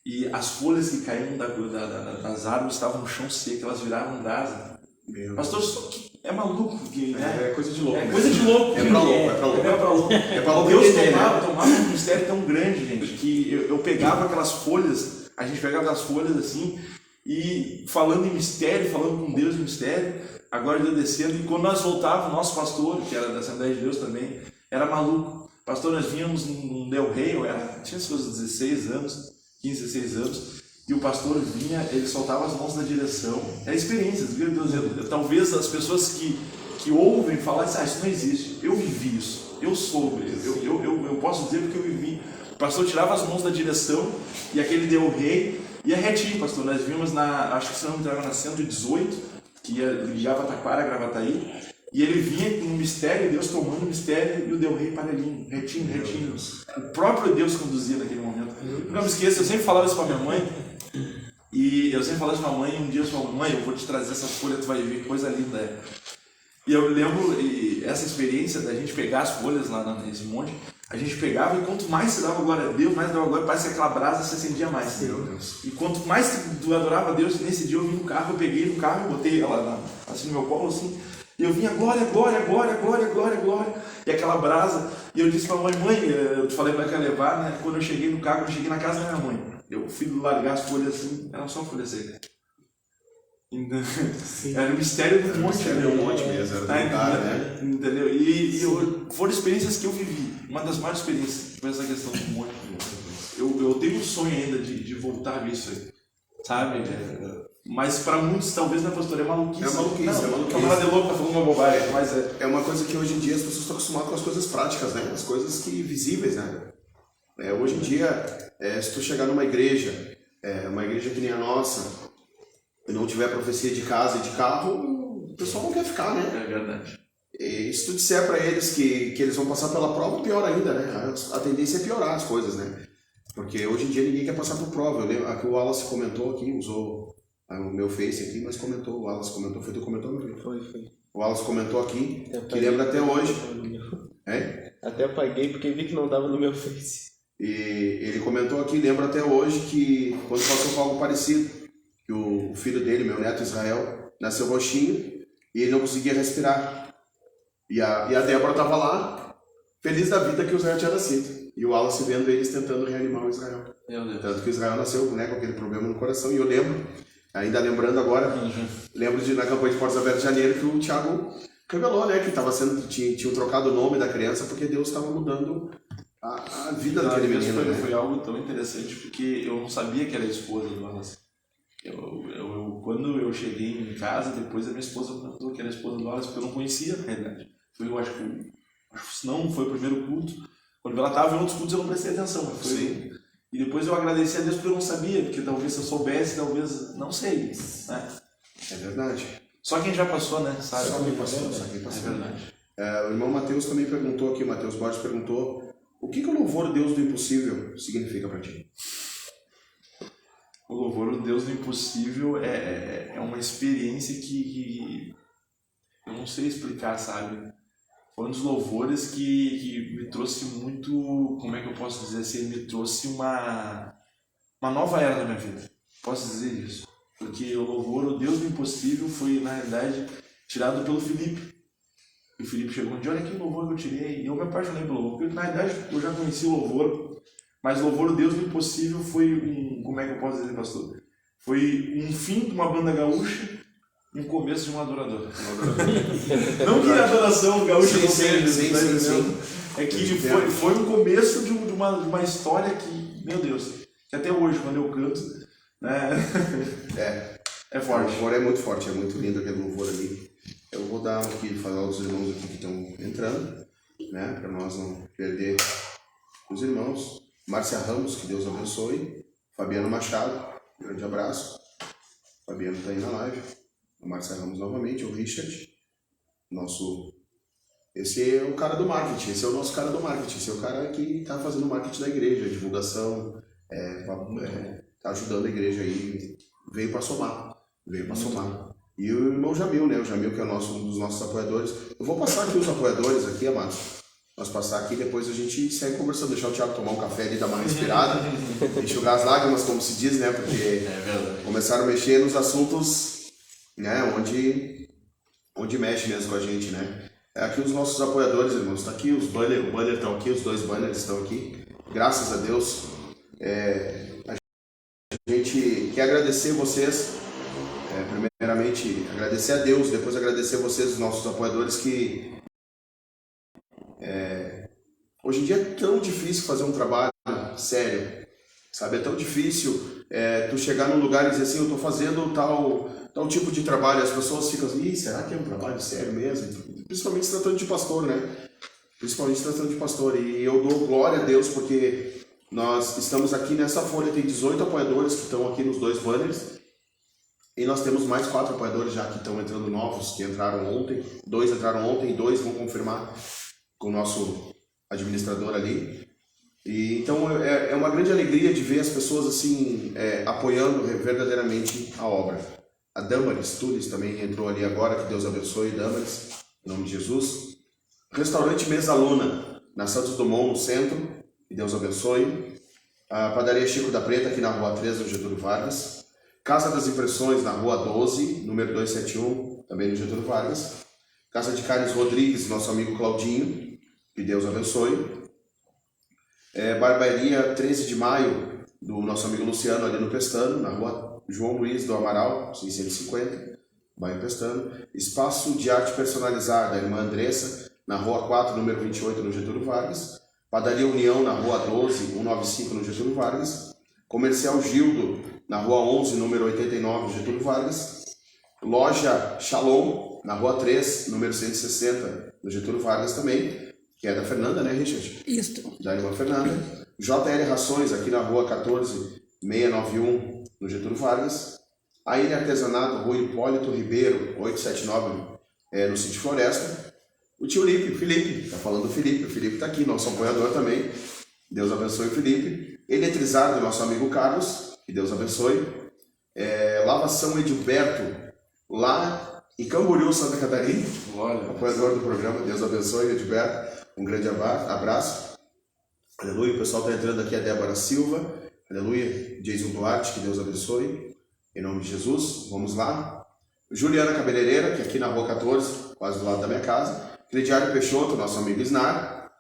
E as folhas que caíam das árvores estavam no chão seco, elas viraram brasa. Pastor, isso é maluco. É coisa de louco. É coisa de louco. É pra louco. Deus tomava um mistério tão grande, gente, que eu pegava aquelas folhas, a gente pegava aquelas folhas assim, e falando em mistério, falando com Deus em mistério, a glória de Deus descendo, e quando nós voltávamos, o nosso pastor, que era da Assembleia de Deus também, era maluco, Pastor, nós vínhamos num Del Rey, tinha seus 16 anos, 15, 16 anos, e o pastor vinha, ele soltava as mãos na direção. É experiências, viu? Talvez as pessoas que ouvem falar, isso não existe. Eu vivi isso, eu soube, eu posso dizer porque eu vivi. O pastor tirava as mãos da direção e aquele Del Rey ia retinho, pastor. Nós vimos acho que se não me engano, na 118, que ligava Taquara a Gravataí. E ele vinha com um mistério, Deus tomando o mistério, e o Del Rey parelhinho, retinho. O próprio Deus conduzia naquele momento. Não me esqueça, eu sempre falava isso para minha mãe. E eu sempre falava isso para minha mãe, e um dia eu falava, mãe, eu vou te trazer essa folha, tu vai ver que coisa linda. E eu lembro essa experiência da gente pegar as folhas lá nesse monte, a gente pegava e quanto mais se dava glória a Deus, mais dava glória, parece que aquela brasa se acendia mais. Meu Deus. E quanto mais tu adorava a Deus, nesse dia eu vim no carro, eu peguei no carro, botei ela assim no meu colo, assim, e eu vinha glória, e aquela brasa, e eu disse pra mãe, eu te falei pra ela levar, né? Quando eu cheguei no carro, eu cheguei na casa da minha mãe, eu fui largar as folhas assim, era só folha seca. Era o mistério do monte. Era um monte mesmo, era do lugar, né? Entendeu? Foram experiências que eu vivi. Uma das maiores experiências foi essa questão do monte. Eu tenho um sonho ainda de voltar a ver isso aí, sabe? Mas para muitos, talvez, né, pastor, é maluquice. É maluquice. O camarada é louco, tá falando uma bobagem, mas é uma coisa que hoje em dia as pessoas estão acostumadas com as coisas práticas, né? As coisas visíveis, né? Hoje em dia, se tu chegar numa igreja, uma igreja que nem a nossa, e não tiver profecia de casa e de carro, o pessoal não quer ficar, né? É verdade. E se tu disser para eles que eles vão passar pela prova, pior ainda, né? A tendência é piorar as coisas, né? Porque hoje em dia ninguém quer passar por prova. Eu lembro, aqui o Wallace comentou aqui, usou o meu Face aqui, mas comentou, o Wallace comentou, foi tu que comentou, meu filho? Foi. O Wallace comentou aqui, que lembra até hoje. Até apaguei porque vi que não dava no meu Face. E ele comentou aqui, lembra até hoje, que quando passou com algo parecido, que o filho dele, meu neto Israel, nasceu roxinho e ele não conseguia respirar. E a Débora estava lá, feliz da vida que o Israel tinha nascido. E o Wallace vendo eles tentando reanimar o Israel. Tanto que o Israel nasceu, né, com aquele problema no coração. E eu lembro, ainda lembrando agora, lembro na campanha de Portas Abertas de Janeiro que o Thiago revelou, né, que tinham trocado o nome da criança porque Deus estava mudando a vida daquele menino. Foi algo tão interessante porque eu não sabia que era a esposa do Wallace. Quando eu cheguei em casa, depois a minha esposa comentou que era a esposa do Wallace, porque eu não conhecia na realidade. Eu acho que se não foi o primeiro culto. Quando ela estava em outros cultos eu não prestei atenção. Sim. E depois eu agradeci a Deus porque eu não sabia, porque talvez se eu soubesse, talvez não sei. Né? É verdade. Só quem já passou, né? Sabe? Só quem passou. É verdade. O irmão Mateus também perguntou aqui, Mateus Borges perguntou, o que o louvor Deus do impossível significa para ti? O louvor ao Deus do impossível é uma experiência que eu não sei explicar, sabe? Foi um dos louvores que me trouxe muito, como é que eu posso dizer assim, me trouxe uma nova era na minha vida. Posso dizer isso. Porque o louvor ao Deus do impossível foi, na realidade, tirado pelo Felipe. E o Felipe chegou um dia, olha que louvor que eu tirei. E eu me apaixonei pelo louvor, porque na realidade eu já conheci o louvor. Mas o louvor ao Deus do impossível foi como é que eu posso dizer, pastor? Foi um fim de uma banda gaúcha e um começo de um adorador. Não que a adoração gaúcha não seja, sim. É que foi um começo de uma história que, meu Deus, que até hoje, quando eu canto, né? É forte. O louvor é muito forte, é muito lindo aquele louvor ali. Eu vou dar aqui, falar aos irmãos aqui que estão entrando, né? Para nós não perder os irmãos. Márcia Ramos, que Deus abençoe. Fabiano Machado, grande abraço. Fabiano está aí na live. A Márcia Ramos novamente, o Richard. Esse é o cara do marketing, esse é o nosso cara do marketing. Esse é o cara que está fazendo o marketing da igreja, divulgação, está ajudando a igreja aí. Veio para somar. E o irmão Jamil, né? O Jamil que é um dos nossos apoiadores. Eu vou passar aqui os apoiadores aqui, amados. Nós passar aqui, depois a gente segue conversando, deixar o Thiago tomar um café ali, dar uma respirada, enxugar as lágrimas, como se diz, né? Porque começaram a mexer nos assuntos, né? Onde mexe mesmo com a gente, né? Aqui os nossos apoiadores, irmãos, tá aqui, o banner estão aqui, os dois banners estão aqui. Graças a Deus. A gente quer agradecer vocês, primeiramente agradecer a Deus, depois agradecer vocês, os nossos apoiadores que Hoje em dia é tão difícil fazer um trabalho sério, sabe? É tão difícil tu chegar num lugar e dizer assim, eu estou fazendo tal tipo de trabalho. As pessoas ficam assim, será que é um trabalho sério mesmo? Principalmente se tratando de pastor, né? Principalmente se tratando de pastor. E eu dou glória a Deus porque nós estamos aqui nessa folha, tem 18 apoiadores que estão aqui nos 2 banners. E nós temos mais 4 apoiadores já que estão entrando novos, que entraram ontem. 2 entraram ontem, 2 vão confirmar com o nosso administrador ali. E então é uma grande alegria de ver as pessoas assim apoiando verdadeiramente a obra. A Damaris Tunes também entrou ali agora, que Deus abençoe, Damaris, em nome de Jesus. Restaurante Mesa Luna, na Santos Dumont, no centro, que Deus abençoe. A Padaria Chico da Preta, aqui na Rua 3, no Getúlio Vargas. Casa das Impressões, na Rua 12, número 271, também no Getúlio Vargas. Casa de Carnes Rodrigues, nosso amigo Claudinho, que Deus abençoe. Barbearia 13 de Maio, do nosso amigo Luciano, ali no Pestano, na Rua João Luiz do Amaral, 650, bairro Pestano. Espaço de Arte Personalizada, a irmã Andressa, na Rua 4, número 28, no Getúlio Vargas. Padaria União, na Rua 12, 195, no Getúlio Vargas. Comercial Gildo, na Rua 11, número 89, Getúlio Vargas. Loja Shalom, na Rua 3, número 160, no Getúlio Vargas também, que é da Fernanda, né, Richard? Isso. Da irmã Fernanda. JL Rações, aqui na Rua 14, 691, no Getúlio Vargas. AN Artesanato, Rua Hipólito Ribeiro, 879, no Sítio Floresta. O tio Felipe, tá falando do Felipe. O Felipe tá aqui, nosso apoiador também. Deus abençoe o Felipe. Eletrizado, nosso amigo Carlos, que Deus abençoe. Lavação Edilberto, lá em Camboriú, Santa Catarina. Olha, Apoiador do programa, Deus abençoe, Edilberto. Um grande abraço. Aleluia. O pessoal está entrando aqui, a Débora Silva. Aleluia. Jason Duarte, que Deus abençoe. Em nome de Jesus. Vamos lá. Juliana Cabeleireira, que é aqui na Rua 14, quase do lado da minha casa. Crediário Peixoto, nosso amigo Snar.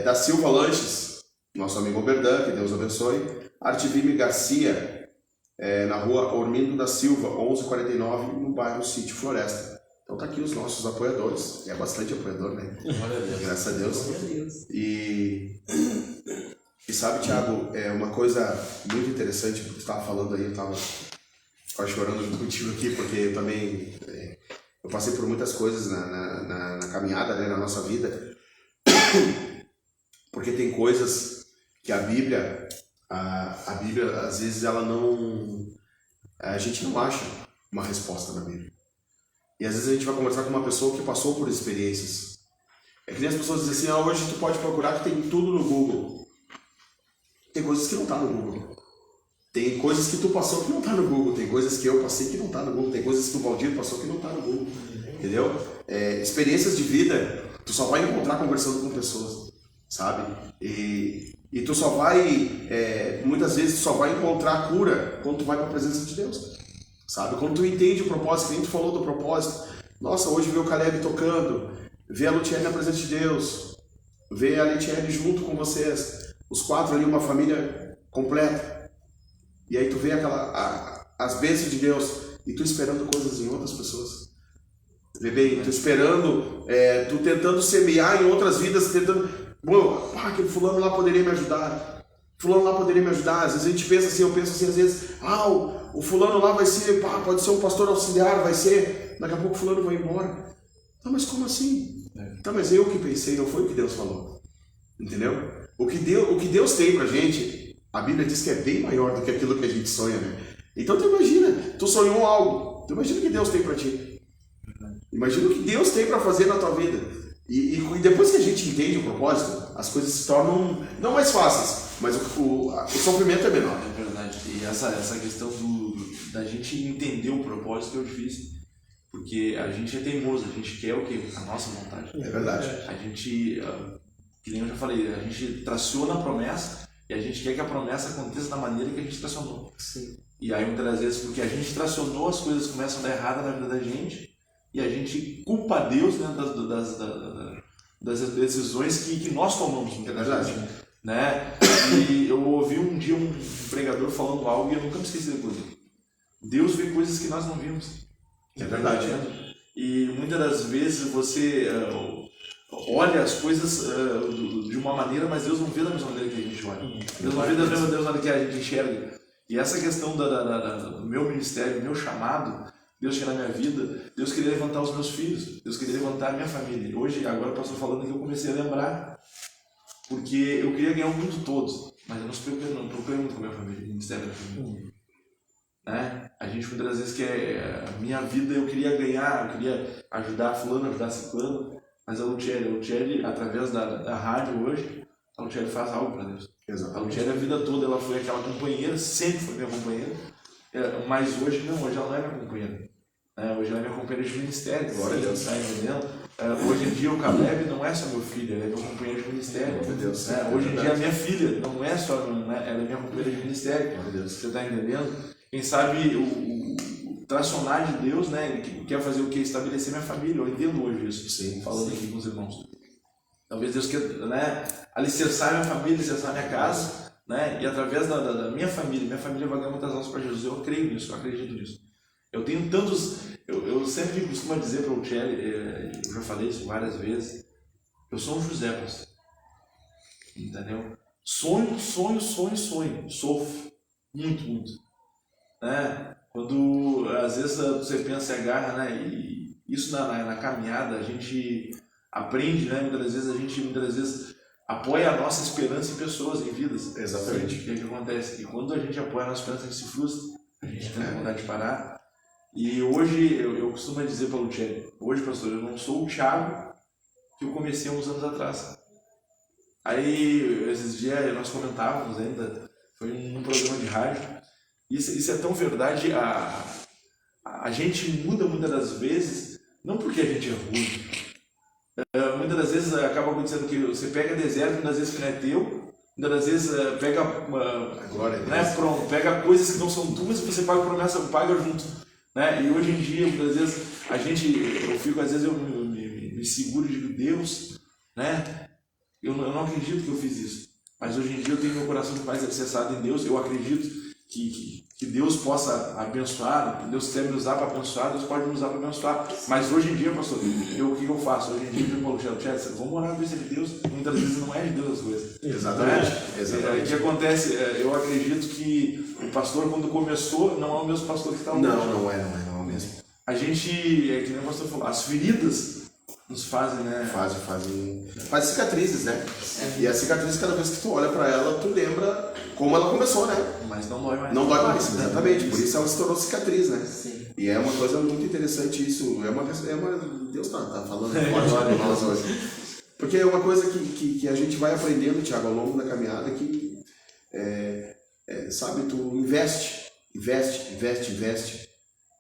Da Silva Lanches, nosso amigo Oberdan, que Deus abençoe. Artivime Garcia, na Rua Ormindo da Silva, 1149, no bairro Sítio Floresta. Então tá aqui os nossos apoiadores. É bastante apoiador, né? Graças a Deus. E sabe, Thiago, é uma coisa muito interessante que tu estava falando aí, eu estava quase chorando junto contigo aqui, porque eu também eu passei por muitas coisas na caminhada, né, na nossa vida. Porque tem coisas que a Bíblia, às vezes, ela não... A gente não acha uma resposta na Bíblia. E às vezes a gente vai conversar com uma pessoa que passou por experiências. É que nem as pessoas dizem assim, hoje tu pode procurar que tem tudo no Google. Tem coisas que não tá no Google. Tem coisas que tu passou que não tá no Google. Tem coisas que eu passei que não tá no Google. Tem coisas que o Valdir passou que não tá no Google. Entendeu? Experiências de vida, tu só vai encontrar conversando com pessoas, sabe? E tu só vai, muitas vezes, tu só vai encontrar cura quando tu vai para a presença de Deus, sabe? Quando tu entende o propósito, que nem tu falou do propósito. Nossa, hoje ver o Caleb tocando, ver a Lutiane na presença de Deus, ver a Letiane junto com vocês, os 4 ali, uma família completa. E aí tu vê as bênçãos de Deus e tu esperando coisas em outras pessoas. Vê bem, tu esperando, tu tentando semear em outras vidas, tentando... Bom, aquele fulano lá poderia me ajudar. Fulano lá poderia me ajudar. Às vezes a gente pensa assim, eu penso assim, às vezes, o fulano lá vai ser, pode ser um pastor auxiliar, vai ser, daqui a pouco o fulano vai embora. Tá, mas como assim? Tá, mas eu que pensei, não foi o que Deus falou. Entendeu? O que Deus tem pra gente, a Bíblia diz que é bem maior do que aquilo que a gente sonha, né? Então tu imagina, tu sonhou algo, tu imagina o que Deus tem pra ti. Imagina o que Deus tem pra fazer na tua vida. E depois que a gente entende o propósito, as coisas se tornam não mais fáceis, mas o sofrimento é menor. É verdade. E essa questão da gente entender o propósito é difícil. Porque a gente é teimoso, a gente quer o quê? A nossa vontade. É verdade. A gente, que nem eu já falei, a gente traciona a promessa e a gente quer que a promessa aconteça da maneira que a gente tracionou. Sim. E aí muitas vezes, porque a gente tracionou, as coisas começam a dar errado na vida da gente e a gente culpa Deus, né, das decisões que nós tomamos. É verdade. Né? E eu ouvi um dia um pregador falando algo e eu nunca me esqueci daquilo. Deus vê coisas que nós não vimos. É verdade. E muitas das vezes você, olha as coisas de uma maneira, mas Deus não vê da mesma maneira que a gente olha. Deus não vê da mesma maneira que a gente enxerga. E essa questão do meu ministério, do meu chamado, Deus tinha na minha vida, Deus queria levantar os meus filhos, Deus queria levantar a minha família. Hoje, agora o pastor falando que eu comecei a lembrar, porque eu queria ganhar o mundo todo, mas eu não procurei muito com a minha família, o ministério da família. Né? A gente muitas vezes quer, a minha vida eu queria ganhar, eu queria ajudar fulano, ajudar ciclano, mas a Luciele, através da rádio hoje, a Luciele faz algo para Deus. Exatamente. A Luciele a vida toda ela foi aquela companheira, sempre foi minha companheira, mas hoje não, hoje ela não é minha companheira. Hoje ela é minha companheira de ministério, glória a Deus. Tá entendendo? Hoje em dia o Caleb não é só meu filho, ele é meu companheiro de ministério. Glória a Deus. Hoje em dia a minha filha não é só, ela é minha companheira de ministério. Glória a Deus. Você está entendendo? Quem sabe o tracionar de Deus, né? Ele quer fazer o quê? Estabelecer minha família. Eu entendo hoje isso, Sim, falando aqui com os irmãos. Talvez Deus queira, né, alicerçar minha família, alicerçar minha casa, né? E através da minha família vai ganhar muitas almas para Jesus. Eu creio nisso, eu acredito nisso. Eu tenho tantos. Eu sempre costumo dizer para o Tchelle, eu já falei isso várias vezes, eu sou um José, pastor. Entendeu? Sonho. Sofro. Muito. Né? Quando às vezes você pensa e agarra, né? E isso na caminhada a gente aprende, né? Muitas vezes apoia a nossa esperança em pessoas, em vidas. Exatamente. O que acontece? E quando a gente apoia a nossa esperança, a gente se frustra, a gente tem vontade de parar. E hoje eu costumo dizer para o Luciano, hoje, pastor, eu não sou o Thiago que eu comecei há uns anos atrás. Aí esses dias nós comentávamos ainda, foi num programa de rádio. Isso é tão verdade, a gente muda muitas das vezes, não porque a gente é ruim. Muitas das vezes acaba acontecendo que você pega deserto, muitas vezes que não é teu, muitas das vezes pega, né, pronto, pega coisas que não são tuas e você paga promessa, paga junto. Né? E hoje em dia, muitas vezes, eu me seguro e digo, Deus, né? Eu não acredito que eu fiz isso, mas hoje em dia eu tenho meu coração mais alicerçado em Deus, eu acredito que Deus possa abençoar, que Deus quer me usar para abençoar, Deus pode me usar para abençoar. Mas hoje em dia, pastor, o que eu faço? Hoje em dia eu digo para o Tchelle, vamos orar a bênção de Deus, muitas vezes não é de Deus as coisas. Exatamente. Né? Exatamente. O que acontece, eu acredito que o pastor, quando começou, não é o mesmo pastor que está hoje. Não é o mesmo. A gente, que nem o pastor falou, as feridas nos fazem, né? Faz cicatrizes, né? E a cicatriz, cada vez que tu olha pra ela, tu lembra como ela começou, né? Mas não dói mais. Não dói mais, exatamente. Por isso ela se tornou cicatriz, né? Sim. E é uma coisa muito interessante isso. Deus tá falando forte com nós hoje. Porque é uma coisa que a gente vai aprendendo, Thiago, ao longo da caminhada, que sabe, tu investe.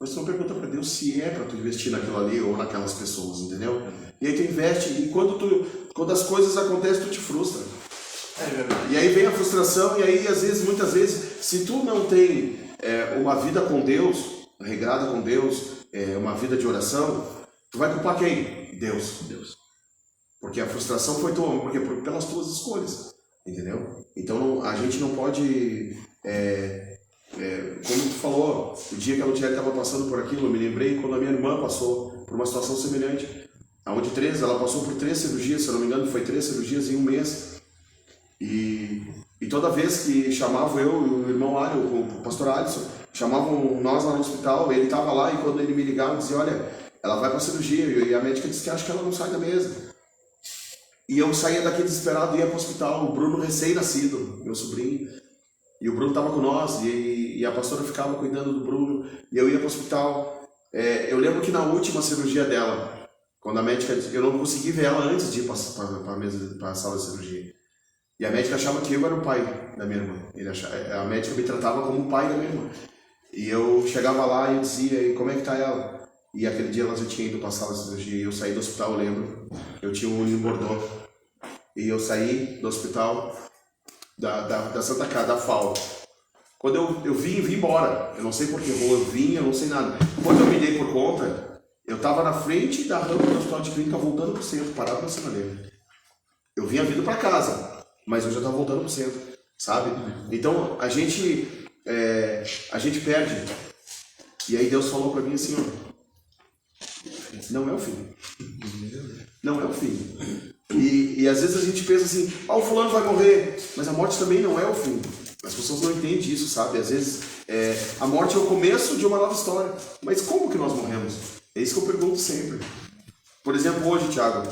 Mas tu não pergunta para Deus se é para tu investir naquilo ali ou naquelas pessoas, entendeu? E aí tu investe e quando as coisas acontecem, tu te frustra. É verdade. E aí vem a frustração e aí muitas vezes, se tu não tem uma vida com Deus, regrada com Deus, uma vida de oração, tu vai culpar quem? Deus. Porque a frustração foi tua, porque pelas tuas escolhas, entendeu? Então a gente não pode... como tu falou, o dia que a Luciele estava passando por aquilo, eu me lembrei quando a minha irmã passou por uma situação semelhante, onde ela passou por 3 cirurgias, se eu não me engano, foi 3 cirurgias em um mês. E toda vez que chamavam eu e o irmão Ali, o pastor Alisson, chamavam nós lá no hospital, ele estava lá e quando ele me ligava, dizia, olha, ela vai para a cirurgia, e a médica disse que acho que ela não sai da mesa. E eu saía daqui desesperado e ia para o hospital, o Bruno recém-nascido, meu sobrinho, e o Bruno estava com nós, e a pastora ficava cuidando do Bruno, e eu ia para o hospital. Eu lembro que na última cirurgia dela, quando a médica, eu não consegui ver ela antes de ir para a sala de cirurgia. E a médica achava que eu era o pai da minha irmã. A médica me tratava como o pai da minha irmã. E eu chegava lá e eu dizia, e como é que tá ela? E aquele dia ela já tinha ido para a sala de cirurgia, e eu saí do hospital, eu lembro. Eu tinha um olho em Bordeaux. E eu saí do hospital da Santa Casa, da FAO. Quando eu vim embora, eu não sei por que rua eu vim, eu não sei nada. Quando eu me dei por conta, eu estava na frente da rampa do hospital de clínica, voltando para o centro, parado na sinaleira. Eu vinha vindo para casa, mas eu já estava voltando para o centro, sabe? Então a gente perde. E aí Deus falou para mim assim, ó, Não é o fim. Não é o fim. E às vezes a gente pensa assim, o fulano vai morrer, mas a morte também não é o fim. As pessoas não entendem isso, sabe? Às vezes a morte é o começo de uma nova história. Mas como que nós morremos? É isso que eu pergunto sempre. Por exemplo, hoje, Thiago,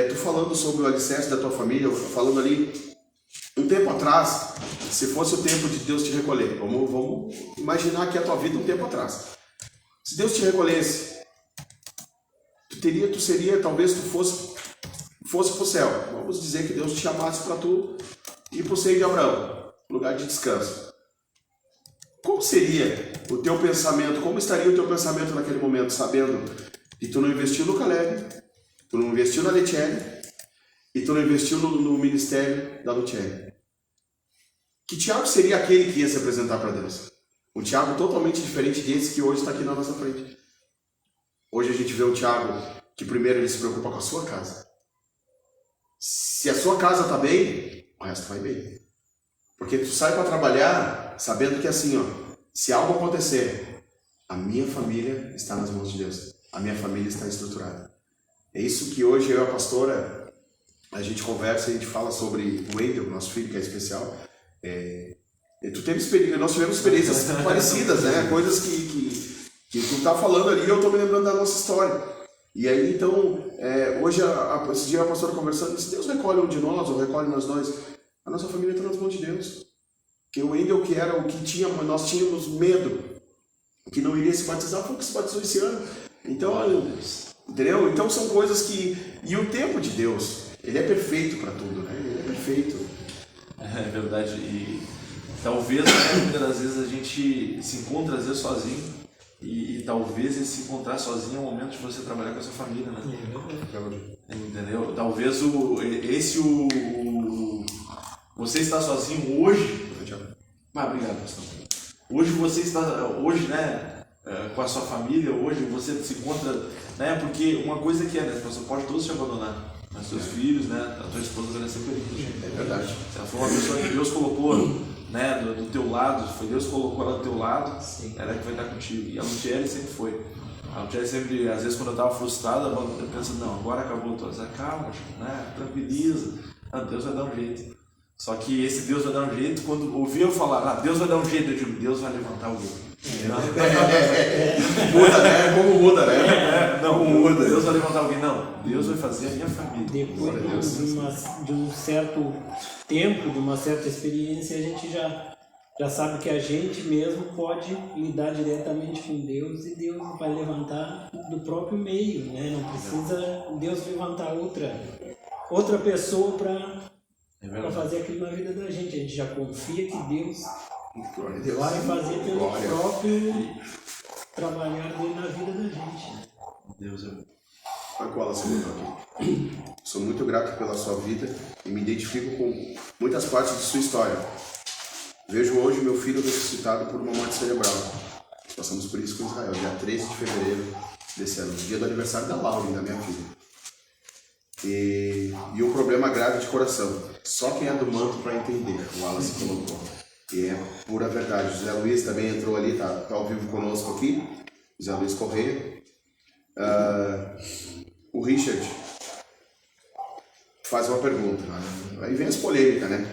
tu falando sobre o alicerce da tua família, falando ali, um tempo atrás, se fosse o tempo de Deus te recolher, vamos imaginar que é a tua vida um tempo atrás. Se Deus te recolhesse, talvez tu fosse para o céu. Vamos dizer que Deus te chamasse para tu ir para o seio de Abraão, lugar de descanso. Como seria o teu pensamento, como estaria o teu pensamento naquele momento, sabendo que tu não investiu no Caleb, tu não investiu na Letiele e tu não investiu no ministério da Lutiele? Que Tiago seria aquele que ia se apresentar para Deus? Um Tiago totalmente diferente desse que hoje está aqui na nossa frente. Hoje a gente vê um Tiago que primeiro ele se preocupa com a sua casa. Se a sua casa está bem, o resto vai bem. Porque tu sai para trabalhar sabendo que assim, se algo acontecer, a minha família está nas mãos de Deus. A minha família está estruturada. É isso que hoje eu e a pastora, a gente conversa e a gente fala sobre o Wendel, nosso filho, que é especial. Nós tivemos experiências parecidas, né? Coisas que tu está falando ali, eu estou me lembrando da nossa história. E aí, então, hoje, esse dia a pastora conversando, disse, Deus recolhe um de nós, ou recolhe nós dois. A nossa família está nas mãos de Deus. Que o Wendel, que era o que nós tínhamos medo, que não iria se batizar, foi o que se batizou esse ano. Então, entendeu? Então são coisas que... E o tempo de Deus, ele é perfeito para tudo, né? Ele é perfeito. É verdade. E talvez, muitas das vezes, a gente se encontra, às vezes, sozinho. E talvez esse se encontrar sozinho é o momento de você trabalhar com a sua família, né? Entendeu? Talvez você está sozinho hoje. Obrigado, pastor. Hoje você está, né, com a sua família, hoje você se encontra, né? Porque uma coisa que né, pastor, pode todos te abandonar, mas seus filhos, né, a tua esposa vai ser feliz. É verdade. Ela foi uma pessoa que Deus colocou, né, do teu lado, foi Deus que colocou ela do teu lado, sim. Ela que vai estar contigo. E a Lutiele sempre foi. A Lutiele sempre, às vezes quando eu estava frustrado, eu penso, não, agora acabou tudo. Calma, né, tranquiliza, Deus vai dar um jeito. Só que esse Deus vai dar um jeito, quando ouvir eu falar, Deus vai dar um jeito, eu digo, Deus vai levantar alguém. Muda, né? Como muda, né? Não muda. Deus vai levantar alguém, não. Deus vai fazer a minha família. Depois de um certo tempo, de uma certa experiência, a gente já sabe que a gente mesmo pode lidar diretamente com Deus e Deus vai levantar do próprio meio, né? Não precisa Deus levantar outra pessoa para fazer aquilo na vida da gente. A gente já confia que Deus vai fazer pelo próprio trabalhar dele na vida da gente. Deus é bom. Sou muito grato pela sua vida e me identifico com muitas partes de sua história. Vejo hoje meu filho ressuscitado por uma morte cerebral. Nós passamos por isso com Israel, dia 13 de fevereiro desse ano, dia do aniversário da Laura, da minha filha. E um problema grave de coração. Só quem é do manto para entender, o Wallace colocou. E é pura verdade. O José Luiz também entrou ali, tá ao vivo conosco aqui. José Luiz Correia. O Richard faz uma pergunta. Aí vem as polêmicas, né?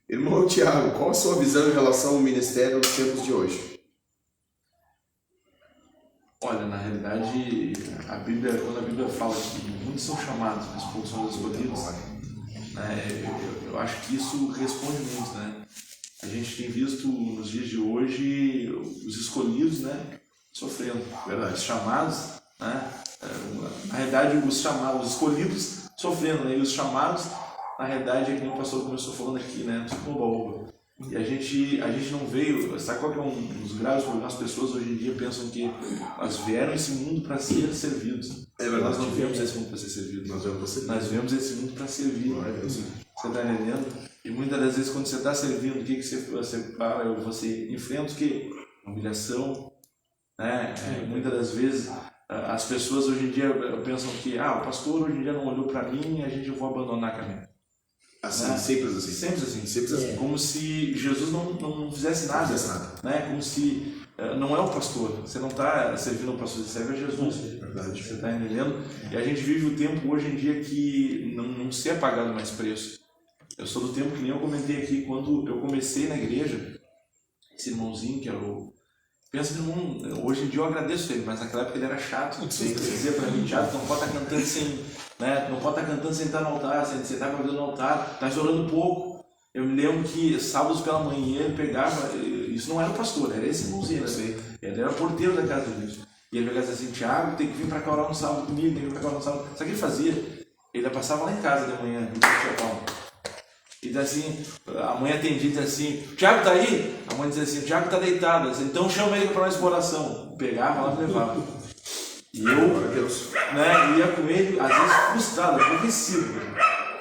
Irmão Tiago, qual a sua visão em relação ao ministério nos tempos de hoje? Olha, na realidade, quando a Bíblia fala que muitos são chamados, mas poucos são escolhidos, né, eu acho que isso responde muito, né? A gente tem visto nos dias de hoje os escolhidos, né, sofrendo. Verdade. Os chamados, né? Na realidade, os escolhidos sofrendo, né? E os chamados, na realidade, é que o pastor começou falando aqui, né? Tudo oba-oba. E a gente não veio, sabe qual que é um dos graves problemas? As pessoas hoje em dia pensam que nós vieram esse mundo para ser servidos. É verdade. Nós não viemos esse mundo para ser servidos. Nós viemos esse mundo para servir. Você está entendendo? E muitas das vezes quando você está servindo, o que você enfrenta o quê? Humilhação, né? Muitas das vezes as pessoas hoje em dia pensam que o pastor hoje em dia não olhou para mim e a gente vai abandonar a caminhada. Assim, né? simples assim. Simples assim. Simples assim. Como se Jesus não fizesse nada. Não fizesse nada. Né? Como se não é o pastor. Você não está servindo o pastor, você serve a Jesus. Verdade. Você está entendendo? E a gente vive o tempo hoje em dia que não se é pagado mais preço. Eu sou do tempo que nem eu comentei aqui, quando eu comecei na igreja, esse irmãozinho que era o... Pensa no irmão, hoje em dia eu agradeço ele, mas naquela época ele era chato. Ele dizia para mim, Thiago, não pode estar cantando sem... Né? Não pode estar cantando sem estar no altar, sem estar cantando no altar, está orando pouco. Eu me lembro que sábados pela manhã ele pegava, isso não era o pastor, era esse irmãozinho, né? Ele era porteiro da casa de Deus. E ele pegava assim, Thiago, tem que vir para cá orar no sábado comigo, tem que vir para cá orar no sábado. Sabe o que ele fazia? Ele passava lá em casa de manhã, no São e diz assim, a mãe atendia e diz assim, Thiago tá aí? A mãe dizia assim, Thiago tá deitado. Assim, então chama ele para nós por oração. Pegava lá e levava. E eu, né, ia com ele, às vezes frustrado, aborrecido.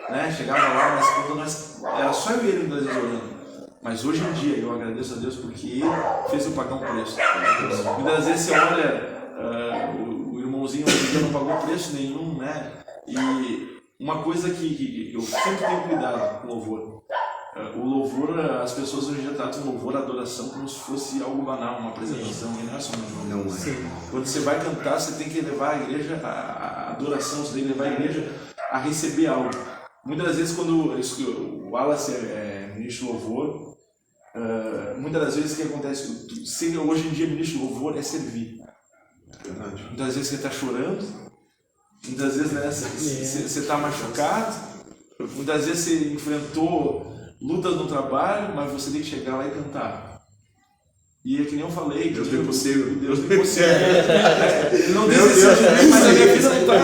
Né? Chegava lá, mas quando nós, era só eu e ele nós orando. Mas hoje em dia eu agradeço a Deus porque ele fez eu pagar um preço. Muitas vezes você olha, o irmãozinho hoje em dia não pagou preço nenhum, né? E uma coisa que eu sempre tenho cuidado com o louvor. O louvor, as pessoas hoje em dia tratam o louvor, a adoração, como se fosse algo banal, uma apresentação, e não é só uma adoração. Quando você vai cantar, você tem que levar a igreja, a adoração, você tem que levar a igreja a receber algo. Muitas vezes, quando o Wallace é ministro de louvor, muitas das vezes o que acontece, hoje em dia ministro de louvor é servir. Muitas vezes você está chorando, muitas vezes, né, você está machucado, muitas vezes você enfrentou lutas no trabalho, mas você tem que chegar lá e cantar. E é que nem eu falei, Deus do impossível. Deus do impossível. Ele não desistiu de mim, mas a minha vida não está.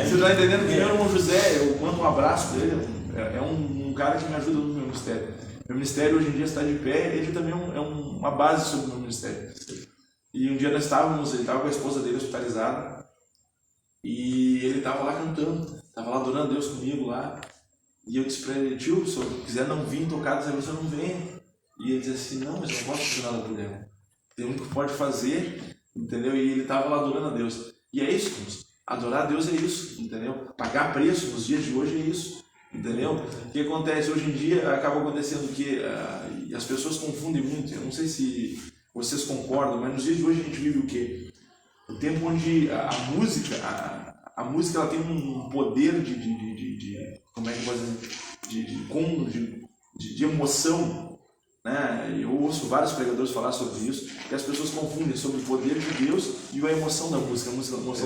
Você está entendendo? Que meu irmão José, eu mando um abraço para ele, é um cara que me ajuda no meu ministério. Meu ministério hoje em dia está de pé, ele também é uma base sobre o meu ministério. E um dia ele estava com a esposa dele hospitalizada, e ele estava lá cantando, estava lá adorando a Deus comigo lá. E eu disse para ele, tio, se eu quiser não vir tocar, você não vem. E ele disse assim, não, mas eu não posso fazer nada por ele. Tem um que pode fazer, entendeu? E ele estava lá adorando a Deus. E é isso, adorar a Deus é isso, entendeu? Pagar preço nos dias de hoje é isso, entendeu? O que acontece hoje em dia, acaba acontecendo que as pessoas confundem muito. Eu não sei se vocês concordam, mas nos dias de hoje a gente vive o quê? O tempo onde a música ela tem um poder como é que eu posso dizer, de emoção, né? Eu ouço vários pregadores falar sobre isso, que as pessoas confundem sobre o poder de Deus e a emoção da música, a emoção do louvor.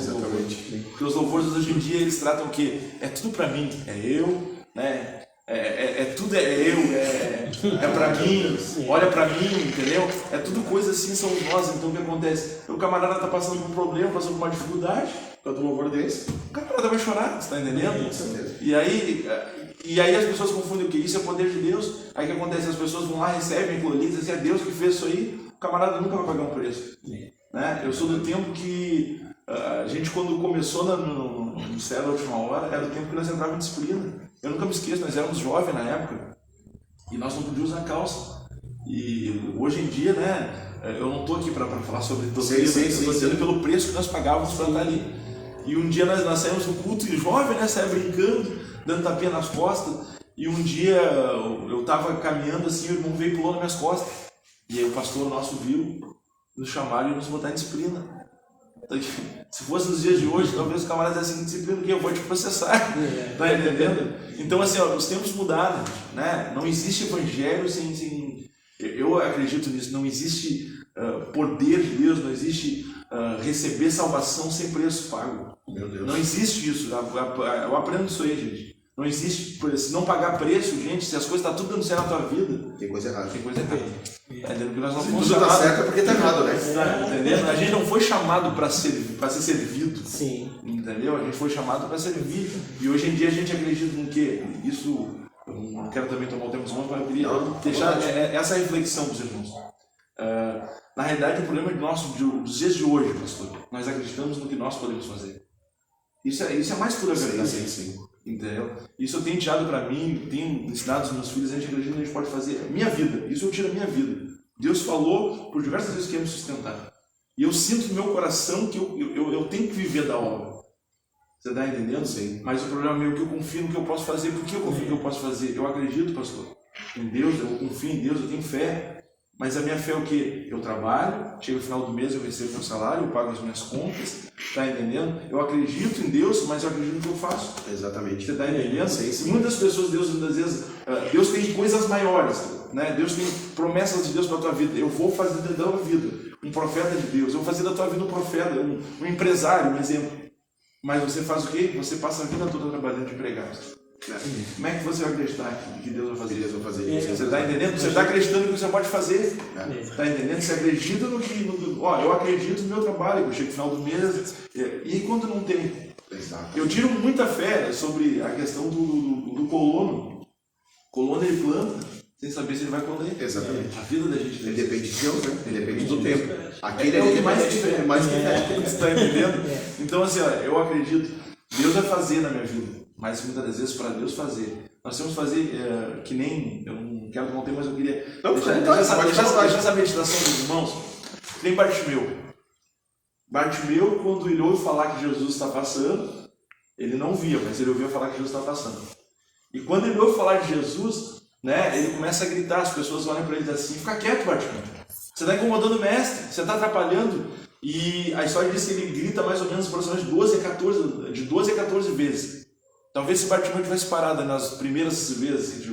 Porque os louvores hoje em dia eles tratam o quê? É tudo pra mim, é eu, né? Tudo é eu, é pra mim, olha pra mim, entendeu? É tudo coisa assim, somos nós. Então o que acontece? O camarada tá passando por um problema, passando por uma dificuldade, canta um louvor desse, o camarada vai chorar, você tá entendendo? E aí as pessoas confundem o que? Isso é poder de Deus. Aí o que acontece? As pessoas vão lá, recebem aquilo ali, dizem assim, é Deus que fez isso aí, o camarada nunca vai pagar um preço. Né? Eu sou do tempo que a gente, quando começou no Céu da Última Hora, era o tempo que nós entrávamos em disciplina. Eu nunca me esqueço, nós éramos jovens na época e nós não podíamos usar calça. E hoje em dia, né, eu não estou aqui para falar sobre doutrina, eu estou dizendo pelo preço que nós pagávamos para estar ali. E um dia nós saímos do culto e jovem, né, saia brincando, dando tapinha nas costas. E um dia eu estava caminhando assim, o irmão veio e pulou nas minhas costas. E aí o pastor nosso viu, nos chamaram e nos botar em disciplina. Se fosse nos dias de hoje, talvez o camarada dissesse assim, disciplina que eu vou te processar, tá entendendo? Então assim, os tempos mudaram, né? Não existe evangelho sem... Eu acredito nisso, não existe poder de Deus, não existe receber salvação sem preço pago. Meu Deus. Não existe isso, eu aprendo isso aí, gente. Não existe, se não pagar preço, gente, se as coisas estão tudo dando certo na tua vida, tem coisa errada. Tem coisa errada. Entendendo que nós não Se fomos tudo chamados. tá certo é porque tá errado, né? Entendendo? A gente não foi chamado para ser servido. Sim. Entendeu? A gente foi chamado para servir. E hoje em dia a gente acredita no quê? Isso, eu não quero também tomar o tempo dos irmãos, mas eu queria deixar essa reflexão para os irmãos. Na realidade, o problema dos dias de hoje, pastor, nós acreditamos no que nós podemos fazer. Isso é mais pura verdade. Sim. Entendeu? Isso eu tenho tirado para mim, tenho ensinado aos meus filhos, a gente acredita que a gente pode fazer. Minha vida, isso eu tiro a minha vida. Deus falou por diversas vezes que ia me sustentar. E eu sinto no meu coração que eu tenho que viver da obra. Você está entendendo? Sim. Mas o problema meu é que eu confio no que eu posso fazer. Por que eu confio no que eu posso fazer? Eu acredito, pastor, em Deus, eu confio em Deus, eu tenho fé. Mas a minha fé é o quê? Eu trabalho, chega no final do mês, eu recebo meu salário, eu pago as minhas contas, tá entendendo? Eu acredito em Deus, mas eu acredito no que eu faço. Exatamente. Você tá entendendo? Sim. Muitas pessoas, muitas vezes, Deus tem coisas maiores, né? Deus tem promessas de Deus para a tua vida. Eu vou fazer da tua vida um profeta de Deus, eu vou fazer da tua vida um profeta, um empresário, um exemplo. Mas você faz o quê? Você passa a vida toda trabalhando de empregado. Como é que você vai acreditar que Deus vai fazer isso? Você está entendendo? Você está acreditando no que você pode fazer. Está entendendo? Você acredita no que... Ó, eu acredito no meu trabalho, eu chego no final do mês. E quando não tem? Exato. Eu tiro muita fé sobre a questão do colono. O colono ele planta sem saber se ele vai colher. Exatamente. A vida da gente... Ele depende de Deus, né? Ele depende do tempo. Aquele é o que mais que fé. Você está entendendo? Então, assim, ó, eu acredito. Deus vai fazer na minha vida. Mas muitas das vezes, para Deus fazer, nós temos que fazer que nem, eu não quero que não tenha, mas eu queria deixar essa meditação dos irmãos. Nem Bartimeu. Bartimeu, quando ele ouve falar que Jesus está passando, ele não via, mas ele ouvia falar que Jesus está passando. E quando ele ouve falar de Jesus, né, ele começa a gritar, as pessoas olham para ele e dizem assim: fica quieto, Bartimeu. Você está incomodando o mestre, você está atrapalhando. E a história diz que ele grita mais ou menos aproximadamente de 12 a 14 vezes. Talvez se Bartimeu tivesse parado nas primeiras vezes,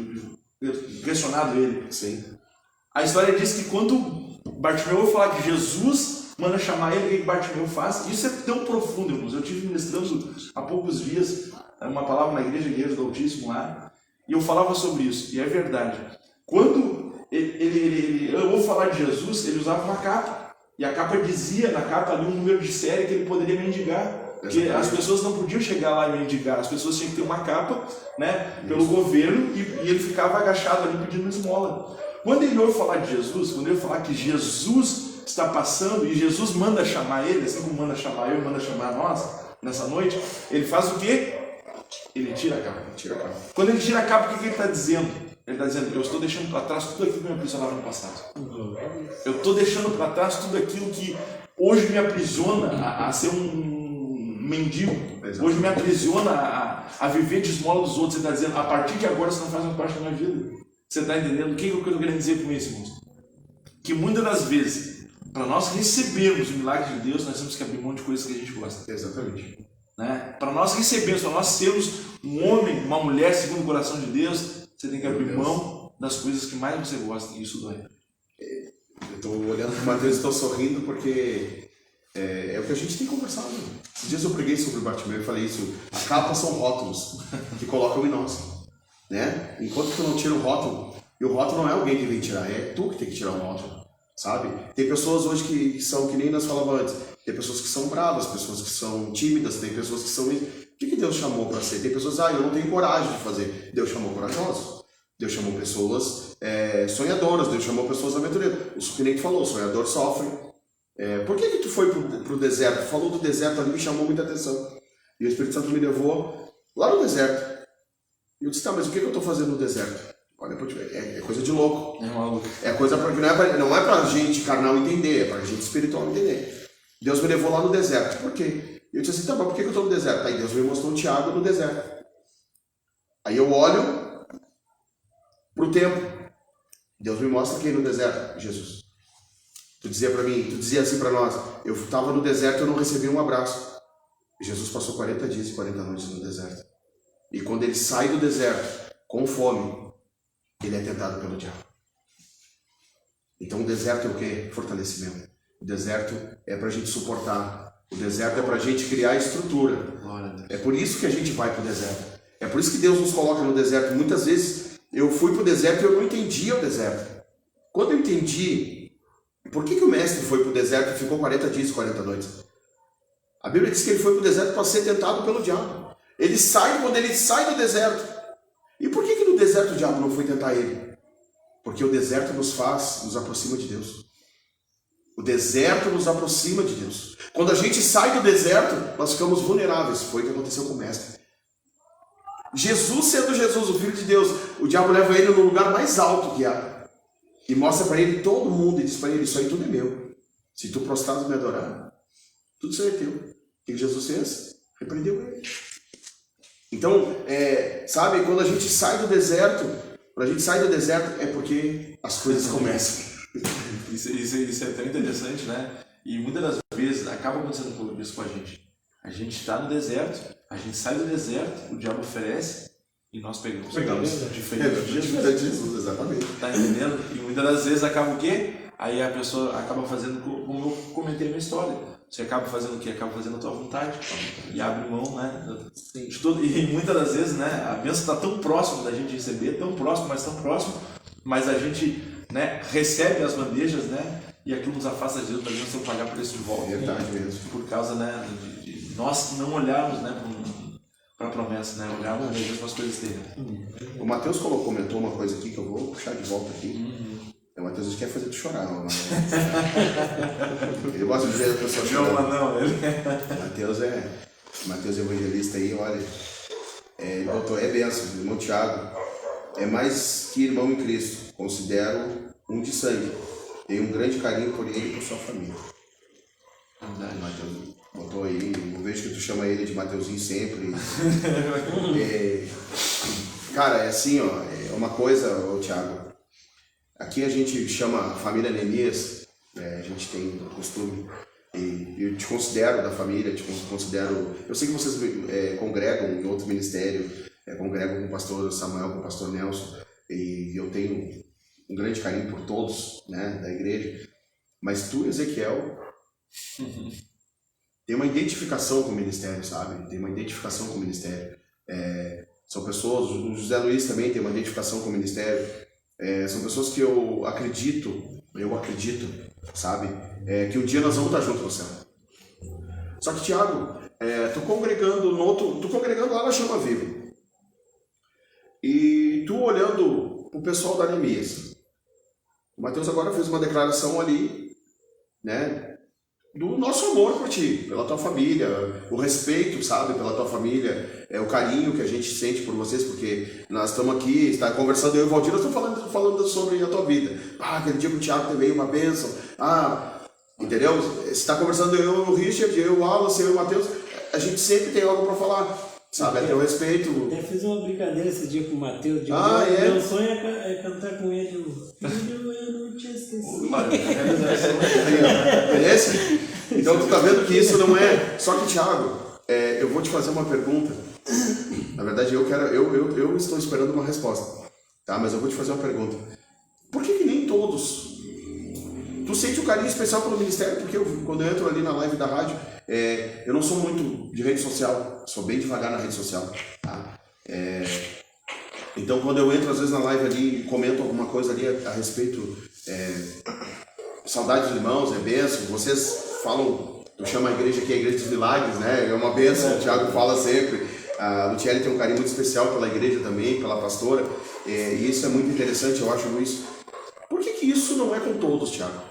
questionado ele. Sim. A história diz que quando Bartimeu ouve falar que Jesus manda chamar ele, o que Bartimeu faz? Isso é tão profundo, irmãos. Eu estive ministrando há poucos dias uma palavra na igreja do Altíssimo lá, e eu falava sobre isso, e é verdade. Quando ele ouve falar de Jesus, ele usava uma capa, e a capa dizia na capa ali um número de série que ele poderia mendigar. Porque as pessoas não podiam chegar lá e mendigar, as pessoas tinham que ter uma capa, né, pelo governo, e ele ficava agachado ali pedindo esmola. Quando ele ouve falar de Jesus, quando ele falar que Jesus está passando e Jesus manda chamar ele, assim como manda chamar eu, manda chamar nós, nessa noite, ele faz o quê? Ele tira a capa. Quando ele tira a capa, o que ele está dizendo? Ele está dizendo: eu estou deixando para trás tudo aquilo que me aprisionava no passado. Eu estou deixando para trás tudo aquilo que hoje me aprisiona a ser um mendigo. Hoje me aprisiona a viver de esmola dos outros. Você está dizendo: a partir de agora você não faz mais parte da minha vida. Você está entendendo? O que eu estou querendo dizer com isso, irmãos? Que muitas das vezes, para nós recebermos o milagre de Deus, nós temos que abrir mão de coisas que a gente gosta. Exatamente. Né? Para nós recebermos, para nós sermos um homem, uma mulher segundo o coração de Deus, você tem que abrir mão das coisas que mais você gosta, e isso dói. Eu estou olhando para o Mateus e estou sorrindo porque é o que a gente tem conversado. Esses dias eu preguei sobre o Bartimeu e falei isso. A capa são rótulos que colocam em nós, né? Enquanto tu não tira o rótulo, e o rótulo não é alguém que vem tirar, é tu que tem que tirar o rótulo, sabe? Tem pessoas hoje que são, que nem nós falávamos antes, tem pessoas que são bravas, pessoas que são tímidas, tem pessoas que são... O que Deus chamou para ser? Tem pessoas, eu não tenho coragem de fazer. Deus chamou corajosos. Deus chamou pessoas sonhadoras, Deus chamou pessoas aventureiras. O que nem tu falou, o sonhador sofre. Por que tu foi pro deserto? Tu falou do deserto ali, me chamou muita atenção. E o Espírito Santo me levou lá no deserto. E eu disse: tá, mas o que eu estou fazendo no deserto? Olha, é coisa de louco. É maluco. É coisa porque não é pra gente carnal entender, é pra gente espiritual entender. Deus me levou lá no deserto. Por quê? E eu disse assim: tá, mas por que eu estou no deserto? Aí Deus me mostrou um Tiago no deserto. Aí eu olho pro tempo. Deus me mostra quem no deserto? Jesus. Tu dizia assim para nós: eu estava no deserto e eu não recebi um abraço. Jesus passou 40 dias e 40 noites no deserto. E quando ele sai do deserto com fome, ele é tentado pelo diabo. Então o deserto é o quê? Fortalecimento. O deserto é para a gente suportar. O deserto é para a gente criar estrutura. É por isso que a gente vai para o deserto. É por isso que Deus nos coloca no deserto. Muitas vezes eu fui para o deserto e eu não entendia o deserto. Quando eu entendi, por que o mestre foi para o deserto e ficou 40 dias e 40 noites? A Bíblia diz que ele foi para o deserto para ser tentado pelo diabo. Quando ele sai do deserto. E por que no deserto o diabo não foi tentar ele? Porque o deserto nos aproxima de Deus. O deserto nos aproxima de Deus. Quando a gente sai do deserto, nós ficamos vulneráveis. Foi o que aconteceu com o mestre. Jesus sendo Jesus, o Filho de Deus, o diabo leva ele no lugar mais alto que há. E mostra para ele todo mundo e diz para ele: isso aí tudo é meu. Se tu prostrares me adorar, tudo isso aí é teu. O que Jesus fez? Repreendeu ele. Então, sabe, quando a gente sai do deserto, é porque as coisas começam. Isso é tão interessante, né? E muitas das vezes acaba acontecendo isso com a gente. A gente está no deserto, a gente sai do deserto, o diabo oferece e nós pegamos. Diferente de Jesus, exatamente. Tá entendendo? E muitas das vezes acaba o quê? Aí a pessoa acaba fazendo como eu comentei na minha história. Você acaba fazendo o quê? Acaba fazendo a tua vontade. E abre mão, né? De tudo. E muitas das vezes, né? A bênção está tão próximo da gente receber, tão próximo, mas a gente, né, recebe as bandejas, né? E aquilo nos afasta de Deus para Deus pagar por isso de volta. Verdade mesmo. Por causa, né, de nós não olharmos, né, para a promessa, né? Olharmos mesmo para as coisas dele. O Matheus comentou uma coisa aqui que eu vou puxar de volta aqui. O Matheus quer fazer tu chorar, não. Ele gosta de ver a pessoa chorando. Não, ele. Matheus evangelista aí, olha. Ele botou, benção, irmão Tiago. É mais que irmão em Cristo. Considero um de sangue. Tenho um grande carinho por ele e por sua família. Verdade. Matheus botou aí, eu vejo que tu chama ele de Mateuzinho sempre. Cara, é assim, ó, é uma coisa, Tiago. Aqui a gente chama a família Neemias, a gente tem o costume, e eu te considero da família, eu sei que vocês congregam em outro ministério, congregam com o pastor Samuel, com o pastor Nelson, e eu tenho um grande carinho por todos, né, da igreja, mas tu, Ezequiel, tem uma identificação com o ministério, sabe? Tem uma identificação com o ministério. São pessoas, o José Luiz também tem uma identificação com o ministério. São pessoas que eu acredito, sabe? Que um dia nós vamos estar juntos no céu. Só que, Tiago, tu congregando lá na Chama Viva. E tu olhando o pessoal da Neemias. O Matheus agora fez uma declaração ali, né? Do nosso amor por ti, pela tua família, o respeito, sabe, pela tua família, o carinho que a gente sente por vocês, porque nós estamos aqui, está conversando, eu e o Valdir, nós estamos falando sobre a tua vida. Aquele dia que o Thiago teve uma bênção, entendeu? Você está conversando eu, o Richard, eu, o Wallace, eu e o Matheus, a gente sempre tem algo para falar, sabe, a teu respeito. Eu fiz uma brincadeira esse dia com o Matheus, meu sonho é cantar com ele o Filho, eu não te esqueci. Beleza? Então tu tá vendo que isso não é. Só que, Thiago, eu vou te fazer uma pergunta. Na verdade, eu estou esperando uma resposta, tá? Mas eu vou te fazer uma pergunta. Por que nem todos? Tu sente um carinho especial pelo ministério? Porque quando eu entro ali na live da rádio, eu não sou muito de rede social, sou bem devagar na rede social, tá? Então, quando eu entro às vezes na live ali e comento alguma coisa ali a respeito, saudade dos irmãos, bênção, vocês falam, eu chamo a igreja aqui a Igreja dos Milagres, né? É uma bênção, o Thiago fala sempre. A Luciele tem um carinho muito especial pela igreja também, pela pastora, e isso é muito interessante, eu acho isso. Por que isso não é com todos, Thiago?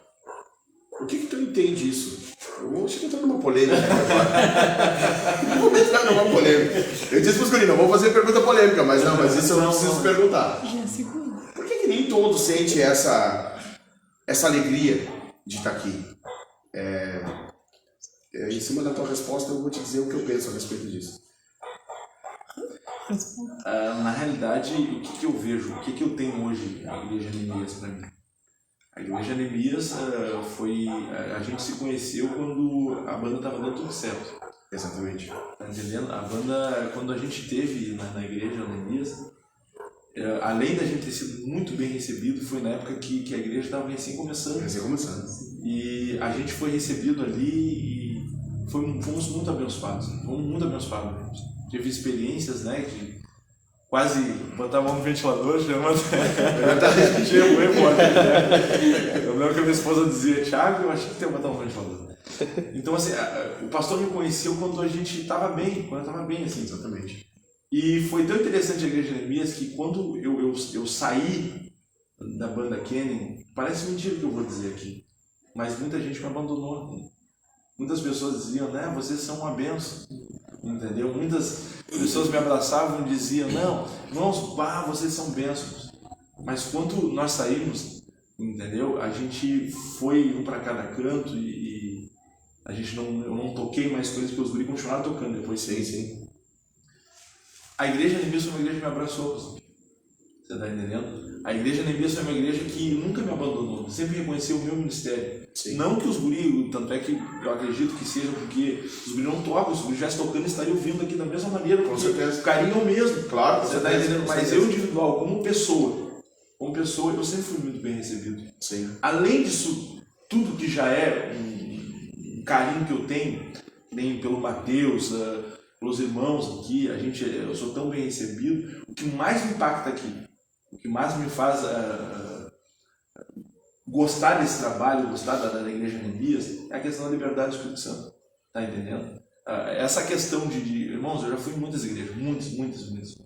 Por que tu entende isso? Eu vou entrar numa polêmica agora. Não vou entrar numa polêmica. Eu disse para os gurinos, não vou fazer pergunta polêmica, mas isso eu não preciso perguntar. Por que nem todos sentem essa alegria de estar aqui? Em cima da tua resposta, eu vou te dizer o que eu penso a respeito disso. Na realidade, o que eu vejo, o que eu tenho hoje na Igreja Neemias para mim? A Igreja Neemias a gente se conheceu quando a banda estava dando tudo certo. Exatamente. Tá entendendo? A banda, quando a gente teve na Igreja Neemias, além da gente ter sido muito bem recebido, foi na época que a igreja estava recém começando. E a gente foi recebido ali e fomos muito abençoados. Tive experiências, né, de quase botar a mão no ventilador, chamando. Eu lembro que a minha esposa dizia, Thiago, eu achei que tem que botar a mão no ventilador. Então, assim, o pastor me conheceu quando a gente estava bem, assim. Exatamente. E foi tão interessante a Igreja Neemias que quando eu saí da banda Kenny, parece mentira o que eu vou dizer aqui, mas muita gente me abandonou. Muitas pessoas diziam, né, vocês são uma bênção, entendeu? Muitas pessoas me abraçavam e diziam, não, irmãos, vocês são bênçãos. Mas quando nós saímos, entendeu? A gente foi um para cada canto e Eu não toquei mais coisas porque os guris continuaram tocando depois. Sim. A igreja Neemias foi uma igreja que me abraçou, pastor. Você está entendendo? A igreja Neemias foi uma igreja que nunca me abandonou, sempre reconheceu o meu ministério. Sim. Não que os guris, tanto é que eu acredito que seja porque os guris não tocam, os guris já tocando estariam ouvindo aqui da mesma maneira, Com certeza. o carinho é o mesmo. Claro, Você está entendendo? Mas eu individual, como pessoa, eu sempre fui muito bem recebido. Sim. Além disso, tudo que já é um carinho que eu tenho, nem pelo Mateus, pelos irmãos aqui, eu sou tão bem recebido. O que mais me impacta aqui, o que mais me faz gostar desse trabalho, gostar da Igreja Neemias, é a questão da liberdade do Espírito Santo. Tá entendendo? Essa questão de irmãos, eu já fui em muitas igrejas, muitas.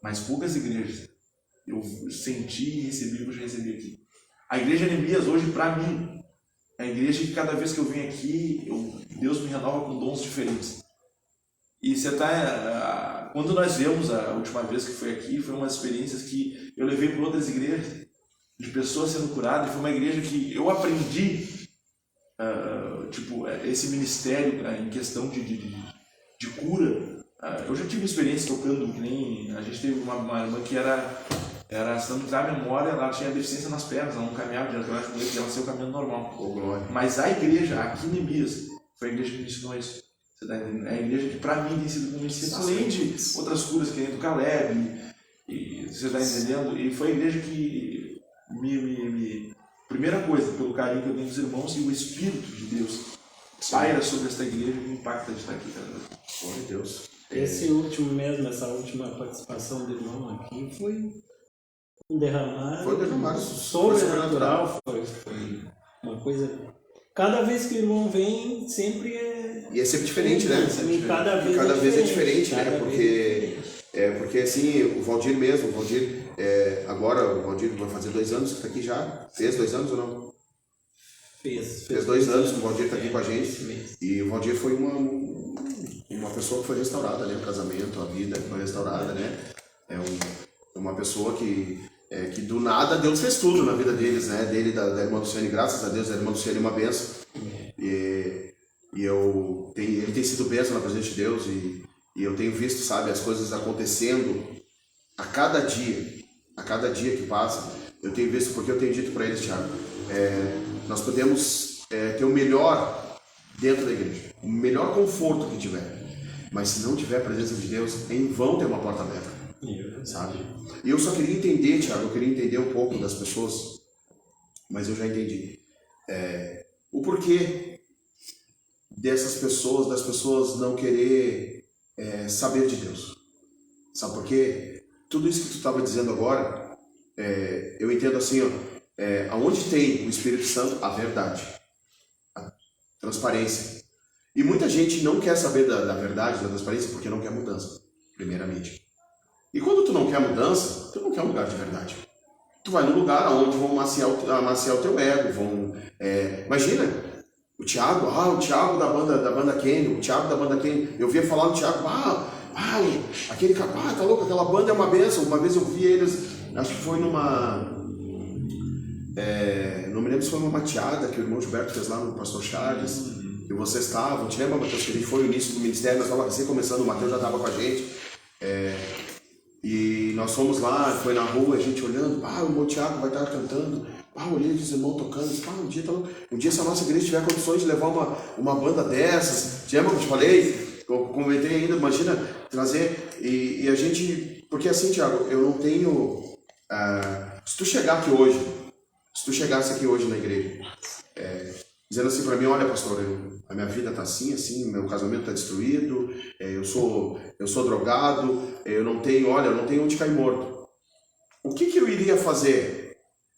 Mas poucas igrejas eu senti e recebi o que eu já recebi aqui. A Igreja Neemias hoje, para mim, é a igreja que cada vez que eu venho aqui, Deus me renova com dons diferentes. E você tá... Quando nós vemos a última vez que foi aqui, foi umas experiências que eu levei para outras igrejas, de pessoas sendo curadas, e foi uma igreja que eu aprendi, esse ministério em questão de cura. Eu já tive experiência tocando, que nem... A gente teve uma irmã que era, se não me a memória, ela tinha deficiência nas pernas, ela não caminhava diretamente com ele, ela saiu caminhando normal. Mas a igreja, aqui em Neemias, foi a igreja que me ensinou isso. Você tá entendendo? É a igreja que para mim tem sido um ensino, além de outras curas que nem do Caleb, e você está entendendo? E foi a igreja que primeira coisa, pelo carinho que eu tenho dos irmãos e o Espírito de Deus paira sobre esta igreja que me impacta de estar aqui, cara. Glória a Deus. Esse último mesmo, essa última participação do irmão aqui foi um derramar sobrenatural, foi uma coisa... Cada vez que o irmão vem, sempre é... E é sempre diferente, né? Cada vez é diferente, né? Porque assim, o Valdir, agora o Valdir vai fazer 2 anos que está aqui já. Fez 2 anos ou não? Fez 2 anos que o Valdir está aqui com a gente. E o Valdir foi uma pessoa que foi restaurada, né? O casamento, a vida foi restaurada, né? É uma pessoa que do nada Deus fez tudo na vida deles, né? Dele, da irmã Luciane, graças a Deus, a irmã Luciane é uma bênção. E ele tem sido bênção na presença de Deus e eu tenho visto, sabe, as coisas acontecendo a cada dia que passa. Eu tenho visto, porque eu tenho dito para eles, Thiago, nós podemos ter o melhor dentro da igreja, o melhor conforto que tiver, mas se não tiver a presença de Deus, em vão ter uma porta aberta, sabe? E eu só queria entender, Thiago, um pouco das pessoas, mas eu já entendi o porquê das pessoas não querer saber de Deus. Sabe por quê? Tudo isso que tu estava dizendo agora, eu entendo assim, aonde tem o Espírito Santo, a verdade, a transparência. E muita gente não quer saber da verdade, da transparência, porque não quer mudança, primeiramente. E quando tu não quer mudança, tu não quer um lugar de verdade. Tu vai num lugar onde vão amaciar o teu ego, imagina, o Thiago da banda Kenny, eu via falar do Thiago, aquele cara, tá louco, aquela banda é uma bênção. Uma vez eu vi eles, acho que foi não me lembro se foi uma mateada que o irmão Gilberto fez lá no Pastor Charles, que vocês estavam, te lembra, Mateus, que a gente foi no início do ministério, nós estávamos assim começando, o Mateus já estava com a gente, e nós fomos lá, foi na rua, a gente olhando, o meu Thiago vai estar cantando, olhei os irmãos tocando, um dia se a nossa igreja tiver condições de levar uma banda dessas, te lembra que eu te falei? Eu comentei ainda, imagina, trazer, e a gente, porque assim, Thiago, eu não tenho, se tu chegasse aqui hoje na igreja, dizendo assim para mim, olha pastor, a minha vida tá assim, meu casamento tá destruído, eu sou drogado, eu não tenho onde cair morto. O que eu iria fazer?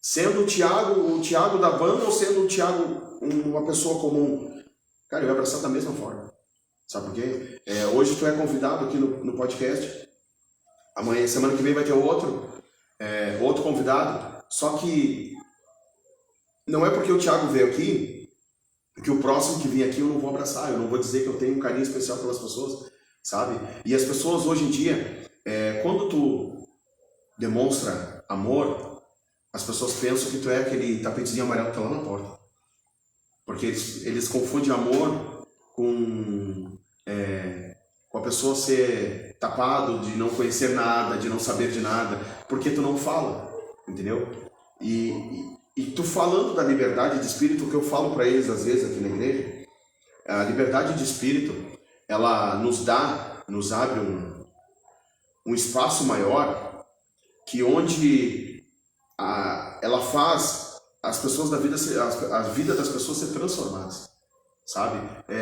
Sendo o Thiago da banda ou sendo o Thiago uma pessoa comum? Cara, eu ia abraçar da mesma forma. Sabe por quê? Hoje tu é convidado aqui no podcast, amanhã, semana que vem vai ter outro convidado, só que não é porque o Thiago veio aqui que o próximo que vir aqui eu não vou abraçar, eu não vou dizer que eu tenho um carinho especial pelas pessoas, sabe? E as pessoas hoje em dia, quando tu demonstra amor, as pessoas pensam que tu é aquele tapetezinho amarelo que tá lá na porta. Porque eles confundem amor com a pessoa ser tapado, de não conhecer nada, de não saber de nada, porque tu não fala, entendeu? E tu falando da liberdade de espírito, o que eu falo para eles às vezes aqui na igreja, a liberdade de espírito, ela nos abre um espaço maior, que onde ela faz as pessoas da vida, a vida das pessoas ser transformadas, sabe?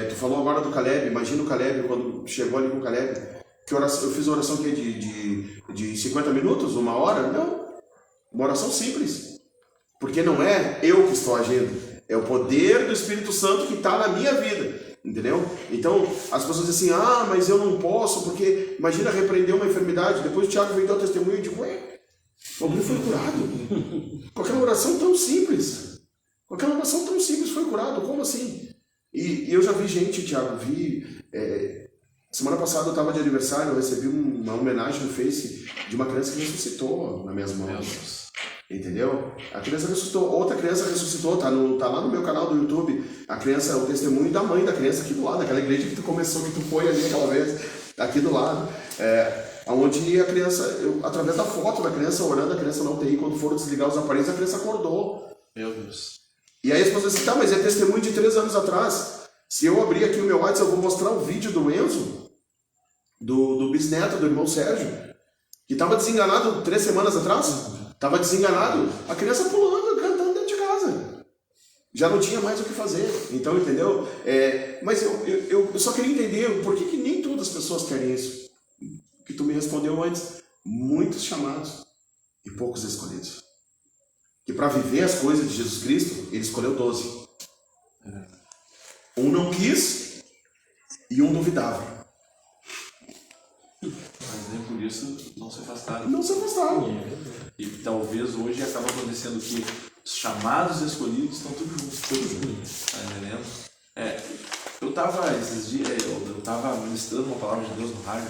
Tu falou agora do Caleb, imagina o Caleb, quando chegou ali com o Caleb, eu fiz uma oração que de 50 minutos, 1 hora? Não, uma oração simples, porque não é eu que estou agindo, é o poder do Espírito Santo que está na minha vida. Entendeu? Então, as pessoas dizem assim, mas eu não posso, porque imagina repreender uma enfermidade. Depois o Tiago veio dar o testemunho e eu digo, o homem foi curado. Com aquela oração tão simples. Com aquela oração tão simples foi curado. Como assim? E eu já vi gente, Tiago, semana passada eu estava de aniversário, eu recebi uma homenagem no Face de uma criança que ressuscitou nas minhas mãos. Entendeu? A criança ressuscitou, outra criança ressuscitou, tá lá no meu canal do YouTube, a criança, o testemunho da mãe da criança aqui do lado, aquela igreja que tu começou, que tu foi ali aquela vez, aqui do lado, onde a criança, através da foto da criança orando, a criança na UTI, quando foram desligar os aparelhos, a criança acordou. Meu Deus. E aí as pessoas dizem, mas é testemunho de 3 anos atrás. Se eu abrir aqui o meu WhatsApp, eu vou mostrar um vídeo do Enzo, do bisneto do irmão Sérgio, que estava desenganado 3 semanas atrás. Estava desenganado, a criança pulando, cantando dentro de casa. Já não tinha mais o que fazer. Então, entendeu? Mas eu só queria entender por que nem todas as pessoas querem isso. Que tu me respondeu antes. Muitos chamados e poucos escolhidos. Que para viver as coisas de Jesus Cristo, ele escolheu 12. Um não quis e um duvidava. Mas nem por isso não se afastaram. Não se afastaram. E talvez hoje acaba acontecendo que os chamados escolhidos estão tudo juntos. Tá entendendo? Eu estava esses dias, eu estava ministrando uma palavra de Deus no rádio.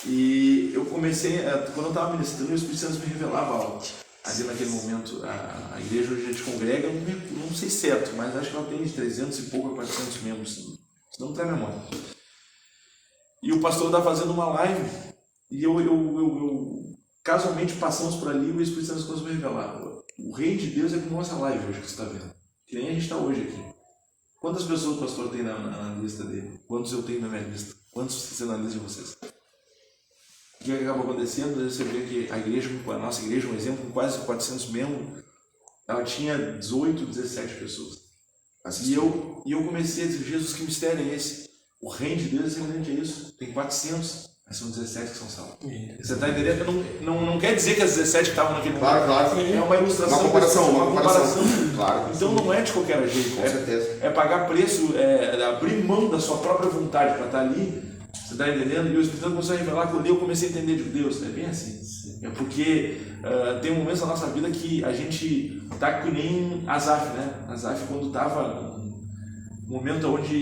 E eu comecei, quando eu estava ministrando, o Espírito Santo me revelava algo. Ali naquele momento, a igreja onde a gente congrega, não sei certo, mas acho que ela tem de 300 e pouco a 400 membros, se não me trai a memória. E o pastor está fazendo uma live, e eu casualmente passamos por ali e o Espírito Santo começou a me revelar. O reino de Deus é como nossa live hoje que você está vendo. Que nem a gente está hoje aqui. Quantas pessoas o pastor tem na lista dele? Quantos eu tenho na minha lista? Quantos vocês na lista de vocês? O que acaba acontecendo? Você vê que a nossa igreja, um exemplo, com quase 400 membros, ela tinha 18, 17 pessoas. E eu comecei a dizer, Jesus, que mistério é esse? O reino de Deus é semelhante a isso. Tem 400, mas são 17 que são salvos. Você está entendendo? Não quer dizer que as 17 que estavam naquele momento. Claro. É uma ilustração. Uma comparação. Claro. Então não é de qualquer jeito. Com certeza. É pagar preço, abrir mão da sua própria vontade para estar ali. Você está entendendo? E o Espírito Santo começou a revelar que eu comecei a entender de Deus. É bem assim. É porque tem momentos na nossa vida que a gente está que nem Asaf, né? Asaf, quando estava num momento onde